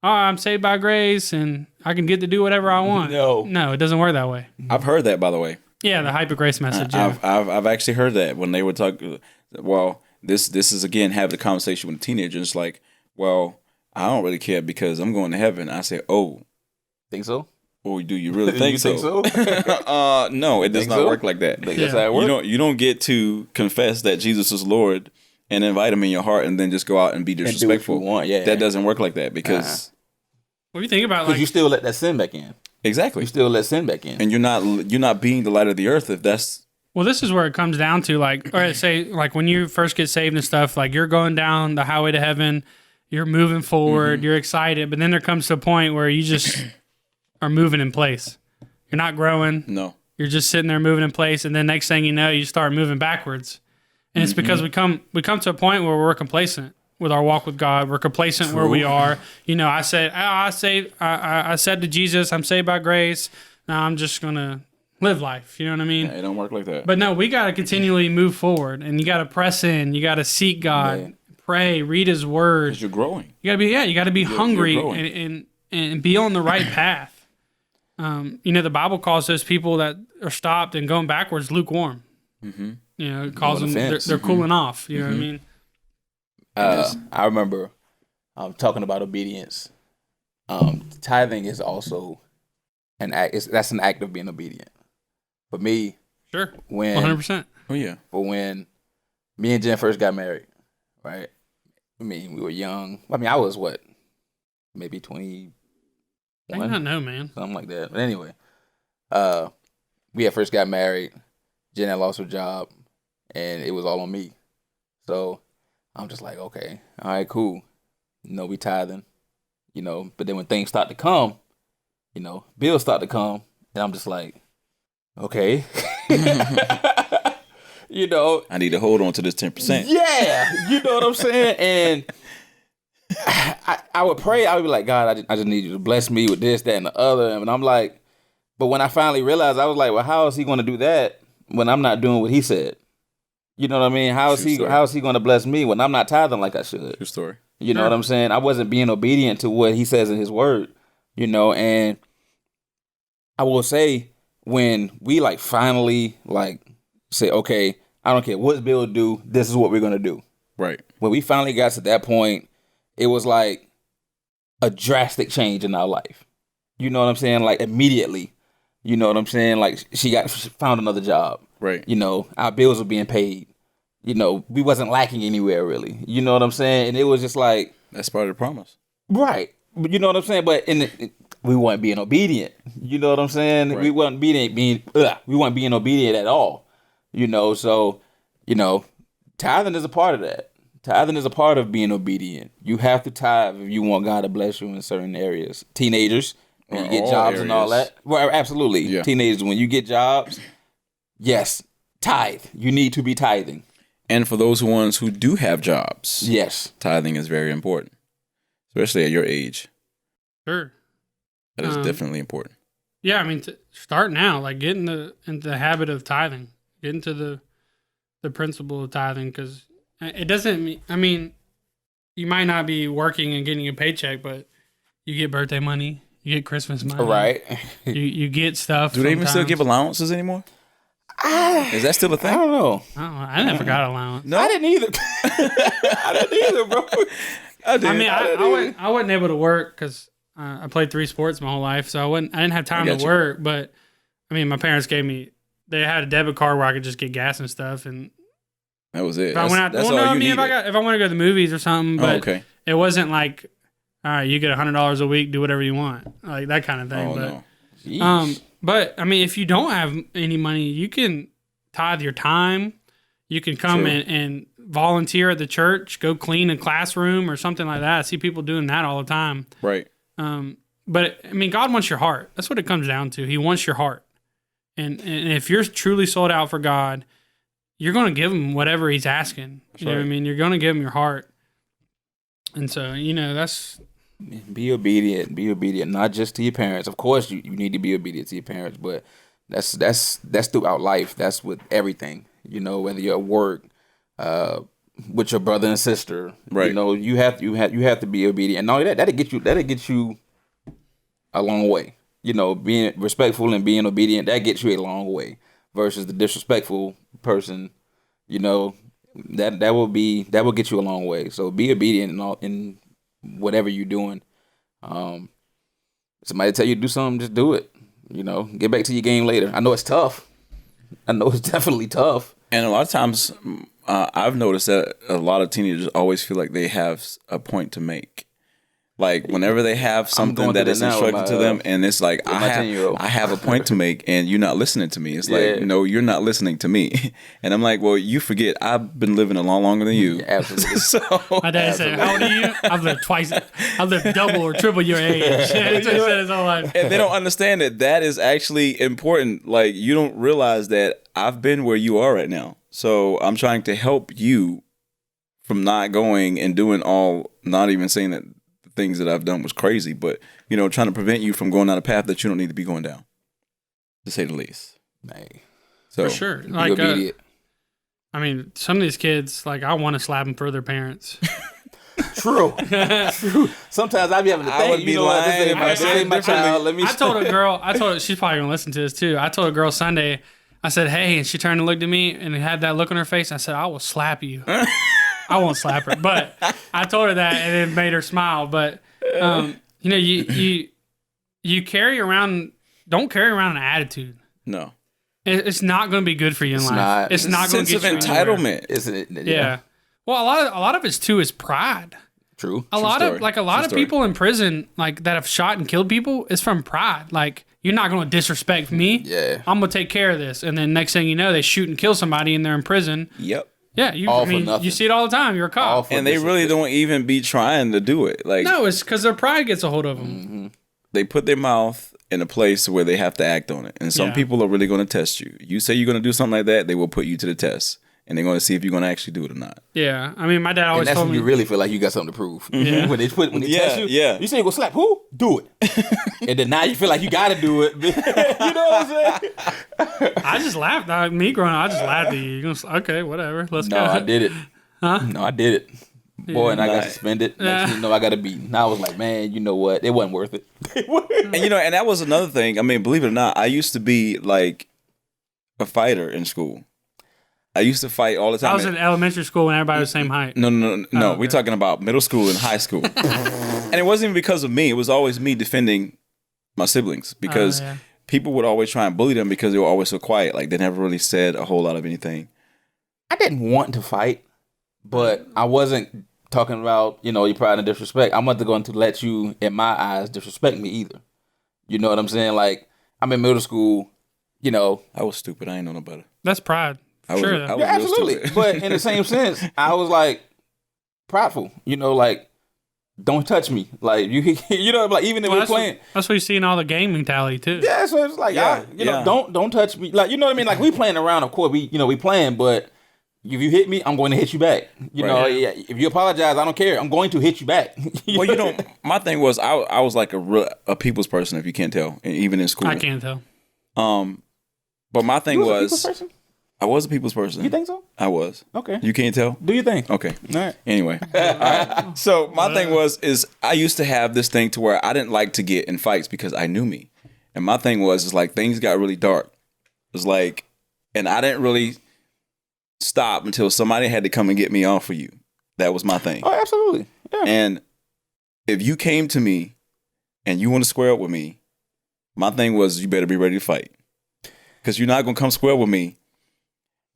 I'm saved by grace and I can get to do whatever I want. No, it doesn't work that way. I've heard that, by the way. Yeah, the hyper grace message. I've actually heard that when they would talk. Well, this is again having a conversation with a teenager. It's like, well, I don't really care because I'm going to heaven. I say, oh, think so? Oh, do you really think so? No, it does not work like that. That's how it works? You don't get to confess that Jesus is Lord and invite him in your heart and then just go out and be disrespectful. And do what you want. That doesn't work like that because what do you think about you still let that sin back in. Exactly. You still let sin back in. And you're not being the light of the earth if that's. Well, this is where it comes down to, like, all right, say, like, when you first get saved and stuff, like, you're going down the highway to heaven, you're moving forward, you're excited, but then there comes to a point where you just are moving in place. You're not growing. No. You're just sitting there moving in place, and then next thing you know, you start moving backwards. And it's because we come to a point where we're complacent with our walk with God. We're complacent where we are. I said to Jesus, I'm saved by grace. Now I'm just going to live life. You know what I mean? Yeah, it don't work like that. But no, we got to continually move forward, and you got to press in. You got to seek God, pray, read His Word. Because you're growing. You got to be hungry and be on the right path. The Bible calls those people that are stopped and going backwards lukewarm. It calls them they're cooling off. You know what I mean? I remember talking about obedience. Tithing is also an act. That's an act of being obedient. For me, sure, 100%. Oh yeah. But when me and Jen first got married, right? I mean, we were young. I mean, I was what, maybe 20. I do not know, man. Something like that. But anyway, we had first got married. Jen had lost her job, and it was all on me. So I'm just like, okay, all right, cool. We tithing, But then when things start to come, bills start to come, and I'm just like, okay. I need to hold on to this 10%. Yeah, you know what I'm saying? And I would pray. I would be like, God, I just need you to bless me with this, that, and the other. And I'm like, But when I finally realized, I was like, well, how is he going to do that when I'm not doing what he said? You know what I mean? How is he going to bless me when I'm not tithing like I should? True story. You know what I'm saying? I wasn't being obedient to what he says in his word, and I will say when we like finally like say, okay, I don't care what Bill do, this is what we're going to do. Right. When we finally got to that point, it was like a drastic change in our life. You know what I'm saying? Like immediately, you know what I'm saying? Like she found another job. Right. Our bills were being paid. We wasn't lacking anywhere really. You know what I'm saying? And it was just like, that's part of the promise. Right. But you know what I'm saying? But we weren't being obedient. You know what I'm saying? Right. We weren't being obedient at all. So, tithing is a part of that. Tithing is a part of being obedient. You have to tithe if you want God to bless you in certain areas. Teenagers, when you get jobs and all that. Well, absolutely. Yeah. Teenagers, when you get jobs, yes, tithe. You need to be tithing. And for those ones who do have jobs, yes, tithing is very important, especially at your age. Sure. That is definitely important. Yeah, I mean, start now. Like, get into the habit of tithing. Get into the principle of tithing, because it doesn't mean, I mean, you might not be working and getting a paycheck, but you get birthday money, you get Christmas money. Right. you get stuff. Do they even still give allowances anymore? Is that still a thing? I don't know. I never got allowance. No, I didn't either. I didn't either, bro. I mean, I wasn't able to work because I played 3 sports my whole life, so I didn't have time to work. But I mean, my parents they had a debit card where I could just get gas and stuff, and that was it. If I want to go to the movies or something, but it wasn't like, all right, you get $100 a week, do whatever you want, like that kind of thing. But I mean, if you don't have any money, you can tithe your time. You can come and volunteer at the church, go clean a classroom or something like that. I see people doing that all the time. Right. But I mean, God wants your heart. That's what it comes down to. He wants your heart. And if you're truly sold out for God, you're going to give him whatever he's asking. You know what I mean? You're going to give him your heart. And so, that's... Be obedient, not just to your parents. Of course, you need to be obedient to your parents, but that's throughout life. That's with everything. Whether you're at work, with your brother and sister, right? You have to be obedient. And not only that'll get you a long way. Being respectful and being obedient, that gets you a long way. Versus the disrespectful person, that will get you a long way. So be obedient in whatever you're doing. Somebody tell you to do something, just do it. Get back to your game later. I know it's tough. I know it's definitely tough. And a lot of times, I've noticed that a lot of teenagers always feel like they have a point to make. Like whenever they have something that is instructed to them, and it's like I have a point to make, and you're not listening to me. It's like, no, you're not listening to me. And I'm like, well, you forget I've been living a lot longer than you. Yeah, absolutely. So my dad said, "How old are you?" I've lived twice. I've lived double or triple your age. That's what he said his whole life. And they don't understand that is actually important. Like you don't realize that I've been where you are right now. So I'm trying to help you from not going and doing not even saying that things that I've done was crazy, but trying to prevent you from going down a path that you don't need to be going down, to say the least. So for sure, like I mean, some of these kids, like I want to slap them for their parents. True. Sometimes I'd be having to think, I would be lying if I said my child. I told a girl, she's probably gonna listen to this too. I told a girl Sunday, I said, "Hey," and she turned and looked at me and had that look on her face. I said, "I will slap you." I won't slap her, but I told her that and it made her smile. But you carry around, don't carry around an attitude. No, it's not going to be good for you in life. It's not going to get you entitlement, isn't it? Yeah. Well, a lot of it too is pride. True. A lot of people in prison like that have shot and killed people is from pride. Like, you're not going to disrespect me. Yeah. I'm going to take care of this. And then next thing you know, they shoot and kill somebody and they're in prison. Yep. Yeah, you see it all the time. You're a cop, and they really don't even be trying to do it. Like, no, it's because their pride gets a hold of them. Mm-hmm. They put their mouth in a place where they have to act on it, and some people are really going to test you. You say you're going to do something like that, they will put you to the test, and they're going to see if you're going to actually do it or not. Yeah, I mean, my dad always and that's told when me you really feel like you got something to prove. Yeah. when they test you, you say you gonna slap who? Do it. And then now you feel like you got to do it. You know what I'm saying? I just laughed. Me growing up, I just laughed at you. You're gonna, okay, whatever. Let's go. No, I did it. Huh? No, I did it. Boy, and I got suspended. Next thing you know, I got a beating. Now I was like, man, you know what? It wasn't worth it. And and that was another thing. I mean, believe it or not, I used to be like a fighter in school. I used to fight all the time. I was in elementary school when everybody was the same height. No. Okay. We're talking about middle school and high school. And it wasn't even because of me. It was always me defending my siblings because people would always try and bully them because they were always so quiet. Like they never really said a whole lot of anything. I didn't want to fight, but I wasn't talking about, your pride and disrespect. I'm not going to let you, in my eyes, disrespect me either. You know what I'm saying? Like, I'm in middle school, I was stupid. I ain't know no better. That's pride. Sure. I was yeah, absolutely. But in the same sense, I was like prideful. Like, don't touch me. Like you like even if we're playing. That's what you see in all the game mentality too. Yeah, so it's like, don't touch me. Like, you know what I mean? Like we playing around, of course, we playing, but if you hit me, I'm going to hit you back. If you apologize, I don't care. I'm going to hit you back. Well, my thing was I was like a people's person, if you can't tell, even in school. I can't tell. But my thing was a people's person? I was a people's person. You think so? I was. Okay. You can't tell? Do you think? Okay. All right. Anyway. All right. So my thing is I used to have this thing to where I didn't like to get in fights because I knew me. And my thing is like things got really dark. It was like, and I didn't really stop until somebody had to come and get me off of you. That was my thing. Oh, absolutely. Yeah. And if you came to me and you want to square up with me, my thing was you better be ready to fight. Because you're not going to come square with me.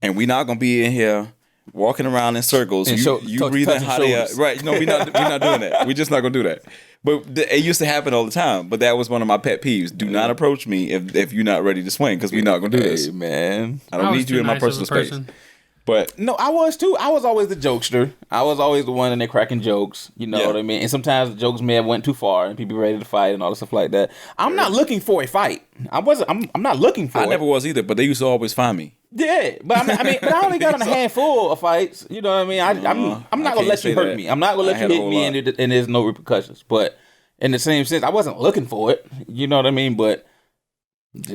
And we're not going to be in here walking around in circles. And you breathing hot air. Right. No, we're not doing that. We're just not going to do that. But it used to happen all the time. But that was one of my pet peeves. Do not approach me if you're not ready to swing because we're not going to do this. Hey, man. I don't need you in my personal space. But no, I was too. I was always the jokester. I was always the one in there cracking jokes. You know what I mean? And sometimes the jokes may have went too far and people ready to fight and all the stuff like that. I'm not looking for a fight. I'm not looking for it. I never was either, but they used to always find me. Yeah, but I only got in a handful of fights. You know what I mean? I'm not gonna let you hurt me. I'm not gonna let you hit me and there's no repercussions. But in the same sense, I wasn't looking for it. You know what I mean? But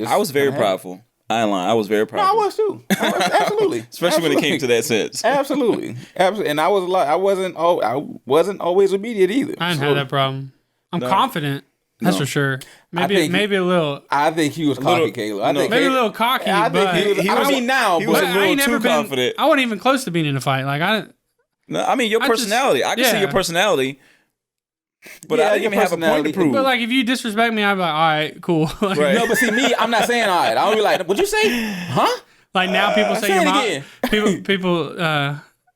I was very prideful. I ain't lying. I was very proud. No, I was too. Absolutely. Especially when it came to that sense. Absolutely. And I wasn't always immediate either. I didn't have that problem. I'm confident. That's for sure. Maybe a little. I think he was cocky, Caleb. Maybe a little cocky. I think he was a little too confident. I wasn't even close to being in a fight. Like I didn't. No, I mean your personality. I can see your personality. But I didn't even have a point to prove. But like, if you disrespect me, I'd be like, all right, cool. Like, right. No, but see me, I'm not saying all right. I'll be like, what'd you say? Huh? Like now, people say your mom. People.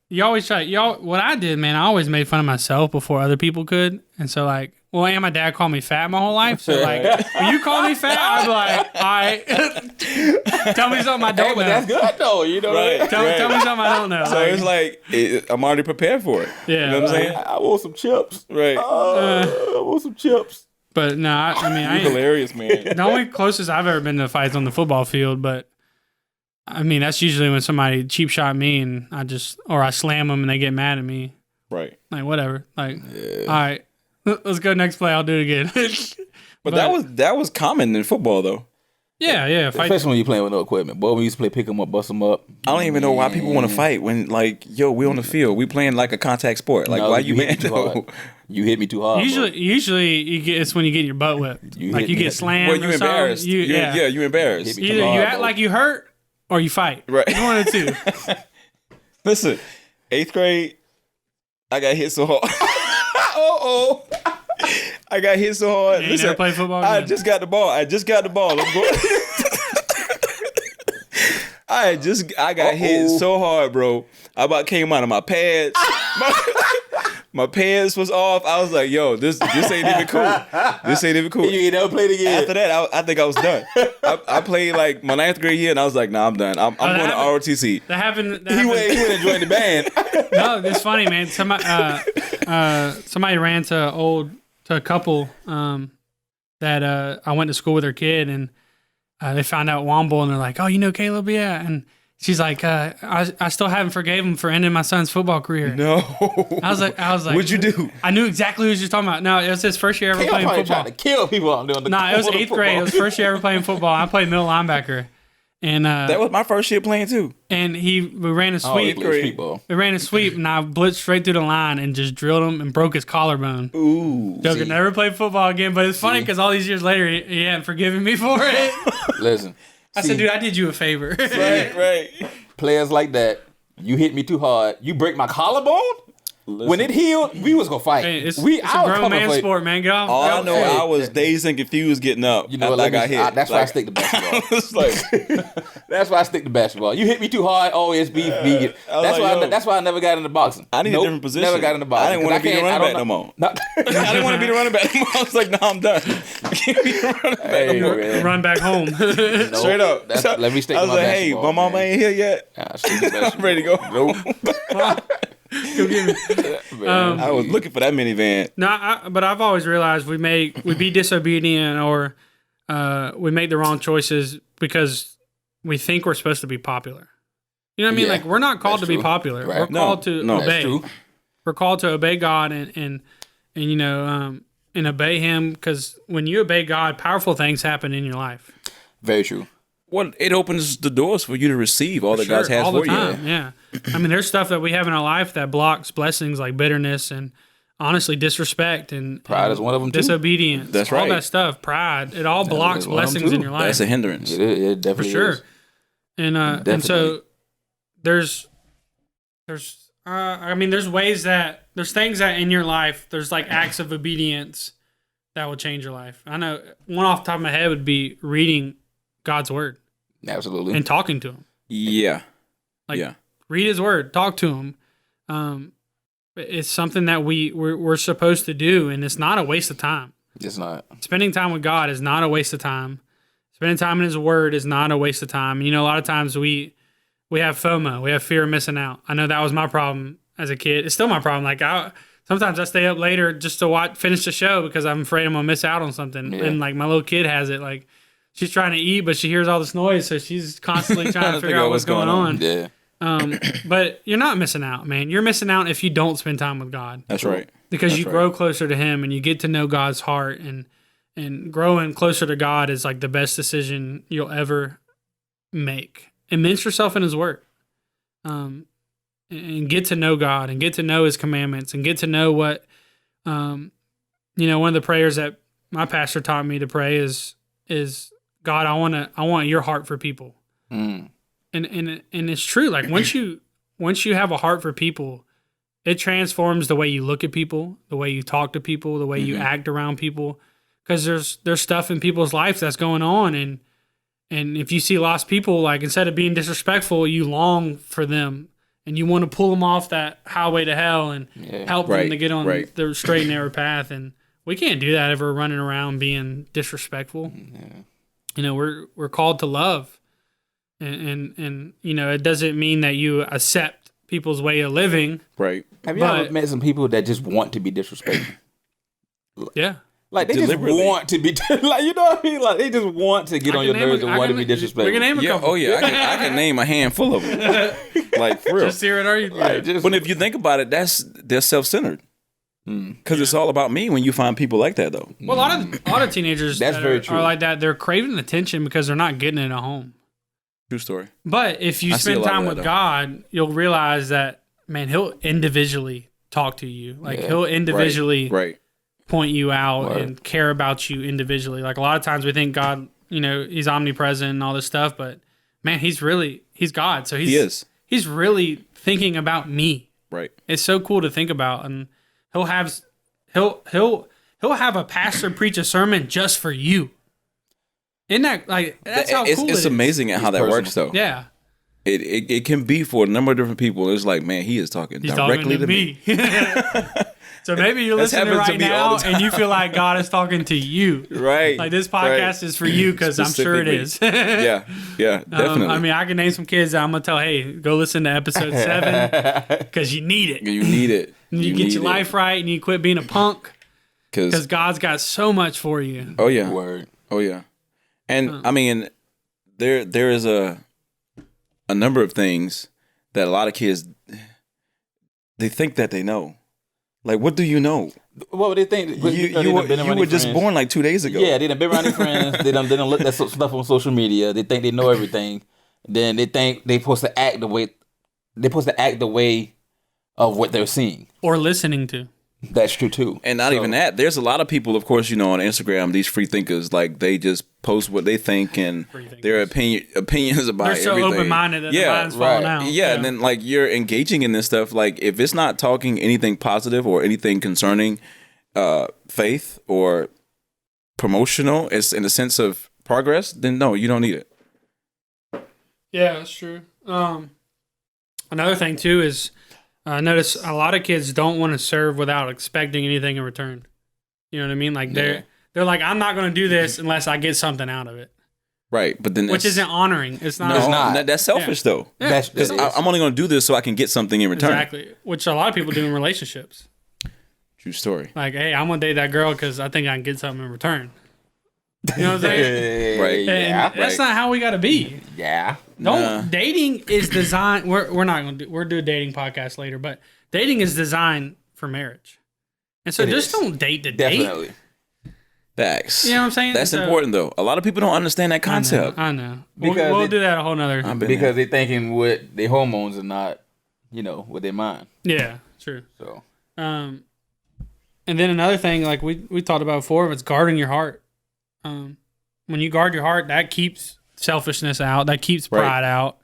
You always try. What I did, man, I always made fun of myself before other people could, and so like. Well, and my dad called me fat my whole life, so like when you call me fat, I'd be like, all right, tell me something I don't know. But that's good though, you know. Right, tell me something I don't know. So it's like I'm already prepared for it. Yeah, you know what I'm saying? I want some chips. Right. I want some chips. But no, I mean, you're hilarious, man. The only closest I've ever been to fights on the football field, but I mean that's usually when somebody cheap shot me and I slam them and they get mad at me. Right. Like whatever. Like all right. Let's go next play. I'll do it again. but that was common in football, though. Yeah. Especially when you're playing with no equipment. Boy, we used to play pick them up, bust them up. I don't even know why people want to fight when, like, we on the field. We playing like a contact sport. Like, why you mad though? You hit me too hard. Usually it's when you get your butt whipped. You get slammed. Well, you embarrassed. You embarrassed. Either you act like you hurt or you fight. Right. One of the two. Listen, 8th grade, I got hit so hard. I got hit so hard. You never play football again? I just got the ball. I'm going. I got hit so hard, bro. I about came out of my pads. My pants was off. I was like, yo, this ain't even cool. This ain't even cool. You ain't never played again. After that, I think I was done. I played like my 9th grade year, and I was like, nah, I'm done. I'm going to ROTC. That happened. He went and joined the band. No, it's funny, man. Somebody ran to a couple that I went to school with their kid, and they found out Womble, and they're like, oh, you know Caleb? Yeah. And She's like, I still haven't forgave him for ending my son's football career. No. I was like, what'd you do? I knew exactly who she was talking about. No, it was his first year ever playing football. Trying to kill people out doing the it was 8th grade. It was first year ever playing football. I played middle linebacker. And that was my first year playing too. And we ran a sweep. We ran a sweep, and I blitzed straight through the line and just drilled him and broke his collarbone. Ooh. Joe could never play football again, but it's funny because all these years later, he hadn't forgiven me for it. Listen. I said, dude, I did you a favor. Right. Players like that, you hit me too hard. You break my collarbone? Listen. When it healed, we was gonna fight. Hey, it's a grown man sport, man. Get off. All I know, I was dazed and confused getting up. You know what? Like I hit. That's why I stick to basketball. That's why I stick to basketball. You hit me too hard. Oh, it's beef. That's why I never got into boxing. I need a different position. Never got into boxing. I didn't want to be the running back no more. I didn't want to be the running back no more. I was like, no, I'm done. Give me the running back no more. Run back home. Straight up. Let me stick to my basketball. I was like, hey, my mama ain't here yet. I'm ready to go. Nope. Go get me. I was looking for that minivan. No, but I've always realized we be disobedient or we make the wrong choices because we think we're supposed to be popular. You know what I mean? Like we're not called to be popular. Right. We're called to obey. We're called to obey God and you know and obey Him because when you obey God, powerful things happen in your life. Very true. Well, it opens the doors for you to receive all that God has for you. Yeah. I mean, there's stuff that we have in our life that blocks blessings like bitterness and honestly disrespect and pride is one of them too. Disobedience. That's right. All that stuff, pride. It all blocks blessings in your life. That's a hindrance. It definitely for sure. is. And so there's ways that there's things that in your life there's like acts of obedience that will change your life. I know one off the top of my head would be reading God's word. Absolutely. And talking to him. Yeah. Read his word, talk to him. It's something that we're supposed to do, and it's not a waste of time. It's not. Spending time with God is not a waste of time. Spending time in his word is not a waste of time. And, you know, a lot of times we have FOMO. We have fear of missing out. I know that was my problem as a kid. It's still my problem. Like sometimes I stay up later just to finish the show because I'm afraid I'm going to miss out on something. Yeah. And like my little kid has it, like, she's trying to eat, but she hears all this noise, so she's constantly trying to figure out what's going on. Yeah. But you're not missing out, man. You're missing out if you don't spend time with God. That's right. Because you grow closer to Him and you get to know God's heart, and growing closer to God is like the best decision you'll ever make. Immerse yourself in His Word, and get to know God and get to know His commandments and get to know what, one of the prayers that my pastor taught me to pray is God, I want your heart for people. And it's true. Like once you have a heart for people, it transforms the way you look at people, the way you talk to people, the way you act around people. Because there's stuff in people's lives that's going on, and if you see lost people, like instead of being disrespectful, you long for them and you want to pull them off that highway to hell and help them to get on the straight and narrow path. And we can't do that if we're running around being disrespectful. Yeah. You know, we're called to love, and you know, it doesn't mean that you accept people's way of living. Right. Have you ever met some people that just want to be disrespectful? Yeah. Like they just want to be, like, you know what I mean? Like they just want to get on your nerves and want to be disrespectful. Name a couple. Oh yeah, I can name a handful of them. Like for real. Just hear it, are you? Like, but if you think about it, they're self-centered. Because it's all about me when you find people like that, though. Well, a lot of teenagers are like that. They're craving attention because they're not getting it at home. True story. But if you spend time with God, you'll realize that, man, He'll individually talk to you. Like He'll individually point you out and care about you individually. Like a lot of times we think God, you know, He's omnipresent and all this stuff, but man, He's God. So He's really thinking about me. Right. It's so cool to think about, and He'll have a pastor preach a sermon just for you. Isn't that like that's how cool it's amazing at how that works though. Yeah. It can be for a number of different people. It's like, man, He is talking directly to me. So maybe you're listening right now and you feel like God is talking to you. Right. Like this podcast is for you because I'm sure it is. Yeah, definitely. I mean, I can name some kids that I'm going to tell, hey, go listen to episode 7 because you need it. You need it. You get your life right and you quit being a punk because God's got so much for you. Oh, yeah. Word. Oh, yeah. And I mean, there is an a number of things that a lot of kids, they think that they know. Like, what do you know? Well, they think you were just born like 2 days ago. Yeah, they done been around their friends. They done look at stuff on social media. They think they know everything. Then they think they're supposed to act the way of what they're seeing or listening to. That's true too. And not even that. There's a lot of people, of course, on Instagram, these free thinkers, like they just post what they think and their opinions about everything. They're so open-minded that the mind's falling out. Yeah, and then like you're engaging in this stuff. Like if it's not talking anything positive or anything concerning faith or promotional, it's in the sense of progress, then no, you don't need it. Yeah, that's true. Another thing too is I notice a lot of kids don't want to serve without expecting anything in return. You know what I mean? Like they're like, I'm not going to do this unless I get something out of it. Right, but then which isn't honoring. It's not. No, it's not. That's selfish though. Yeah. Because I'm only going to do this so I can get something in return. Exactly, which a lot of people do in relationships. True story. Like, hey, I'm going to date that girl because I think I can get something in return. You know what I'm saying? Right. And that's not how we got to be. Yeah. Dating is designed. We're not going to do. We'll do a dating podcast later, but dating is designed for marriage, and so don't date to date. Definitely. Facts. You know what I'm saying? That's important though. A lot of people don't understand that concept. I know. We'll do that a whole nother. Because they're thinking with their hormones and not, with their mind. Yeah, true. So. And then another thing, like we talked about before, it's guarding your heart. When you guard your heart, that keeps selfishness out. That keeps pride out.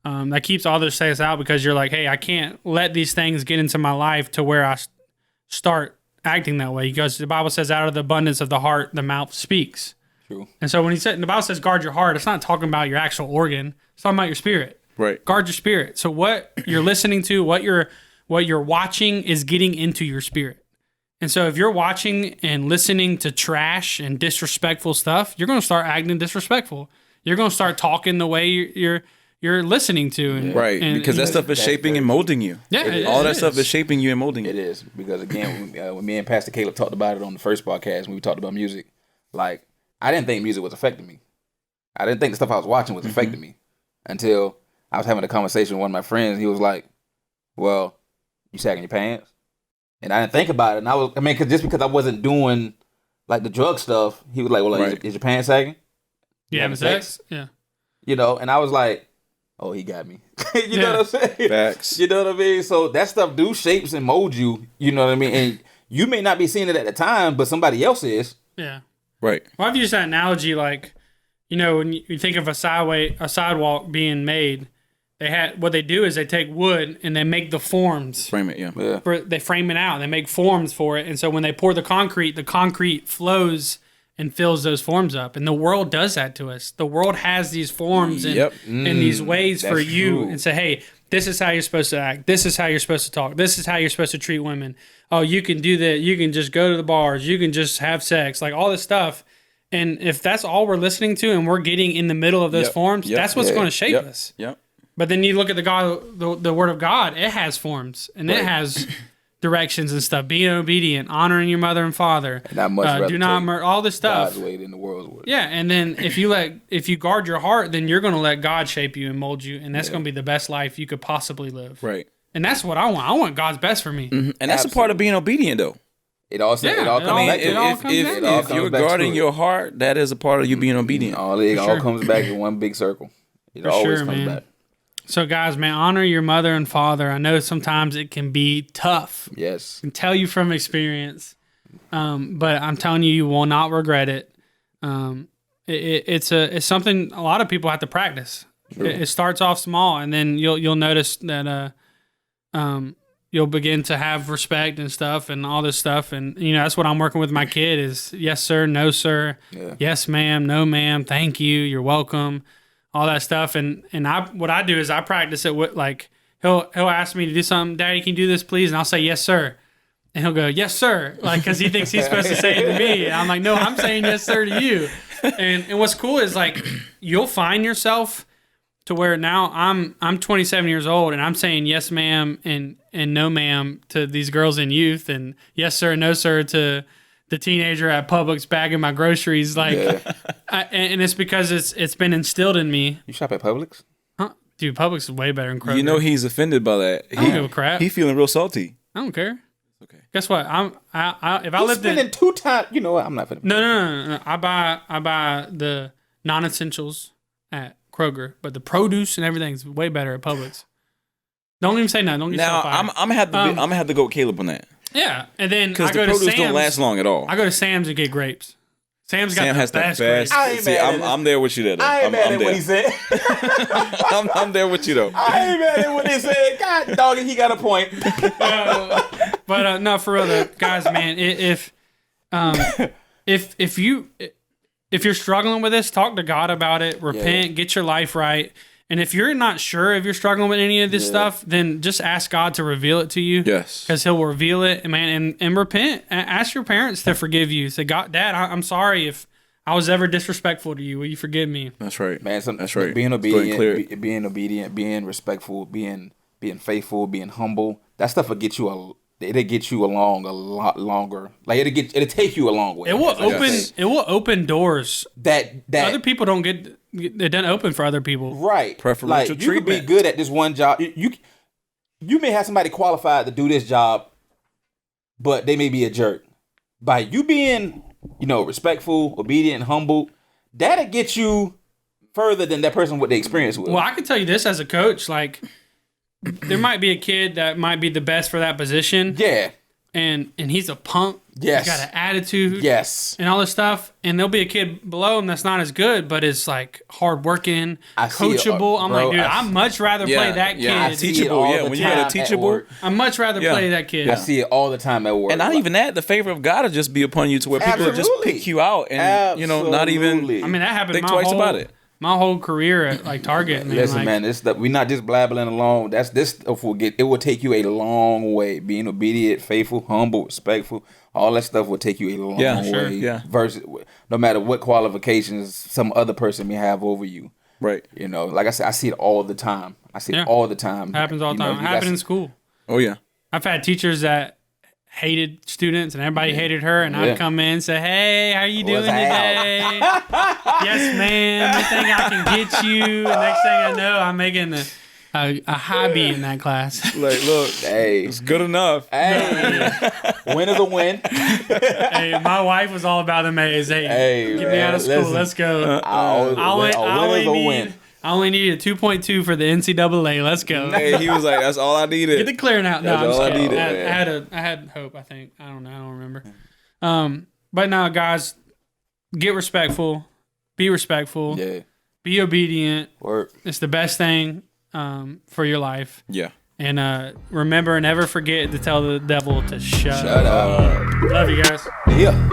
That keeps all those things out because you're like, hey, I can't let these things get into my life to where I start acting that way. Because the Bible says, out of the abundance of the heart, the mouth speaks. True. And so when the Bible says guard your heart, it's not talking about your actual organ. It's talking about your spirit. Right. Guard your spirit. So what you're listening to, what you're watching is getting into your spirit. And so if you're watching and listening to trash and disrespectful stuff, you're going to start acting disrespectful. You're going to start talking the way you're listening to. And, because that stuff is shaping and molding you. Yeah, all that stuff is shaping you and molding you. It is. Because again, when me and Pastor Caleb talked about it on the first podcast, when we talked about music, like, I didn't think music was affecting me. I didn't think the stuff I was watching was affecting me until I was having a conversation with one of my friends. He was like, well, you sagging your pants? And I didn't think about it. And just because I wasn't doing like the drug stuff, he was like, well, is your pants sagging? You having sex? Yeah. And I was like, oh, he got me. You know what I'm saying? Facts. You know what I mean? So that stuff do shapes and mold you. You know what I mean? And you may not be seeing it at the time, but somebody else is. Yeah. Right. Well, I've used that analogy like, when you think of a sidewalk being made, what they do is they take wood and they make the forms. Frame it, yeah. They frame it out. They make forms for it. And so when they pour the concrete flows and fills those forms up. And the world does that to us. The world has these forms and these ways for you and say, hey, this is how you're supposed to act. This is how you're supposed to talk. This is how you're supposed to treat women. Oh, you can do that. You can just go to the bars. You can just have sex. Like all this stuff. And if that's all we're listening to and we're getting in the middle of those forms, that's what's going to shape us. Yep. But then you look at the Word of God, it has forms and it has directions and stuff. Being obedient, honoring your mother and father, not much do not murder, all this stuff. God's way in the world's way. Yeah, and then if you guard your heart, then you're going to let God shape you and mold you, and that's going to be the best life you could possibly live. Right. And that's what I want. I want God's best for me. Mm-hmm. And that's a part of being obedient, though. It all comes back to if you're guarding your heart, that is a part of you being obedient. It all comes back in one big circle. It always comes back. So guys, man, honor your mother and father. I know sometimes it can be tough. Yes. I can tell you from experience. But I'm telling you, you will not regret it. It's something a lot of people have to practice. It starts off small, and then you'll notice that you'll begin to have respect and stuff and all this stuff. And that's what I'm working with my kid is yes sir, no sir, yes ma'am, no ma'am, thank you, you're welcome. All that stuff, and what I do is I practice it with like he'll ask me to do something. Daddy, can you do this, please? And I'll say yes, sir, and he'll go yes, sir, like because he thinks he's supposed to say it to me. And I'm like, no, I'm saying yes, sir, to you. And what's cool is like you'll find yourself to where now I'm 27 years old and I'm saying yes, ma'am, and no, ma'am to these girls in youth, and yes, sir, and no, sir to the teenager at Publix bagging my groceries, like, and it's because it's been instilled in me. You shop at Publix? Huh? Dude, Publix is way better than Kroger. You know he's offended by that. I don't give a crap. He feeling real salty. I don't care. Okay. Guess what? If I lived spending 2 times, you know what? I'm not finna. No. I buy the non-essentials at Kroger, but the produce and everything's way better at Publix. Don't even say nothing. Don't get yourself fired. I'm gonna have to go with Caleb on that. Yeah, and then Because I go the to produce Sam's. don't last long at all. I go to Sam's and get grapes. Sam has the best grapes. I ain't mad at I'm there with you there. Though. I ain't mad at what he said. I'm there with you though. I ain't mad at what he said. God, doggy, he got a point. But no, for real though, guys, man, if you're struggling with this, talk to God about it. Repent, get your life right. And if you're not sure if you're struggling with any of this stuff, then just ask God to reveal it to you. Yes. Because He'll reveal it, man, and repent. Ask your parents to forgive you. Say, God, Dad, I'm sorry if I was ever disrespectful to you. Will you forgive me? That's right. Man, that's right. Being obedient, being respectful, being faithful, being humble, that stuff will get you it'll get you along a lot longer. Like it'll take you a long way. It will open doors that other people don't get. It doesn't open for other people. Right. Preferential treatment. You could be good at this one job. You may have somebody qualified to do this job, but they may be a jerk. By you being, respectful, obedient, and humble, that'll get you further than that person with the experience will. Well, I can tell you this as a coach, like there might be a kid that might be the best for that position. Yeah. And he's a punk. Yes. He's got an attitude. Yes. And all this stuff. And there'll be a kid below him that's not as good, but is like hardworking, coachable. I'm like, dude, I'd much rather play that kid. Yeah, teachable. Yeah, when you got a teachable, I'd much rather play that kid. I see it all the time at work. And not even that, the favor of God will just be upon you to where people will just pick you out and not even. I mean, that happened. Think twice about it. My whole career at like Target. Man, listen, man, we're not just blabbling along. This stuff it will take you a long way. Being obedient, faithful, humble, respectful, all that stuff will take you a long way. Yeah. Versus no matter what qualifications some other person may have over you. Right. Like I said, I see it all the time. It all the time. It happens all the time. It happened in school. Oh yeah. I've had teachers that hated students and everybody hated her, and I'd come in and say, hey, how you doing today? Yes, ma'am. You think I can get you? And next thing I know, I'm making a hobby in that class. Like, look, hey, it's good enough. Hey, win is a win. Hey, my wife was all about them A's. Hey, get me out of school. Let's go. I only needed 2.2 for the NCAA. Let's go. Hey, he was like, that's all I needed. Get the clearing out. No, that's all I needed. I had hope, I think. I don't know. I don't remember. But now, guys, get respectful. Be respectful. Yeah. Be obedient. Work. It's the best thing for your life. Yeah. And remember, never forget to tell the devil to shut up. Love you guys. Yeah.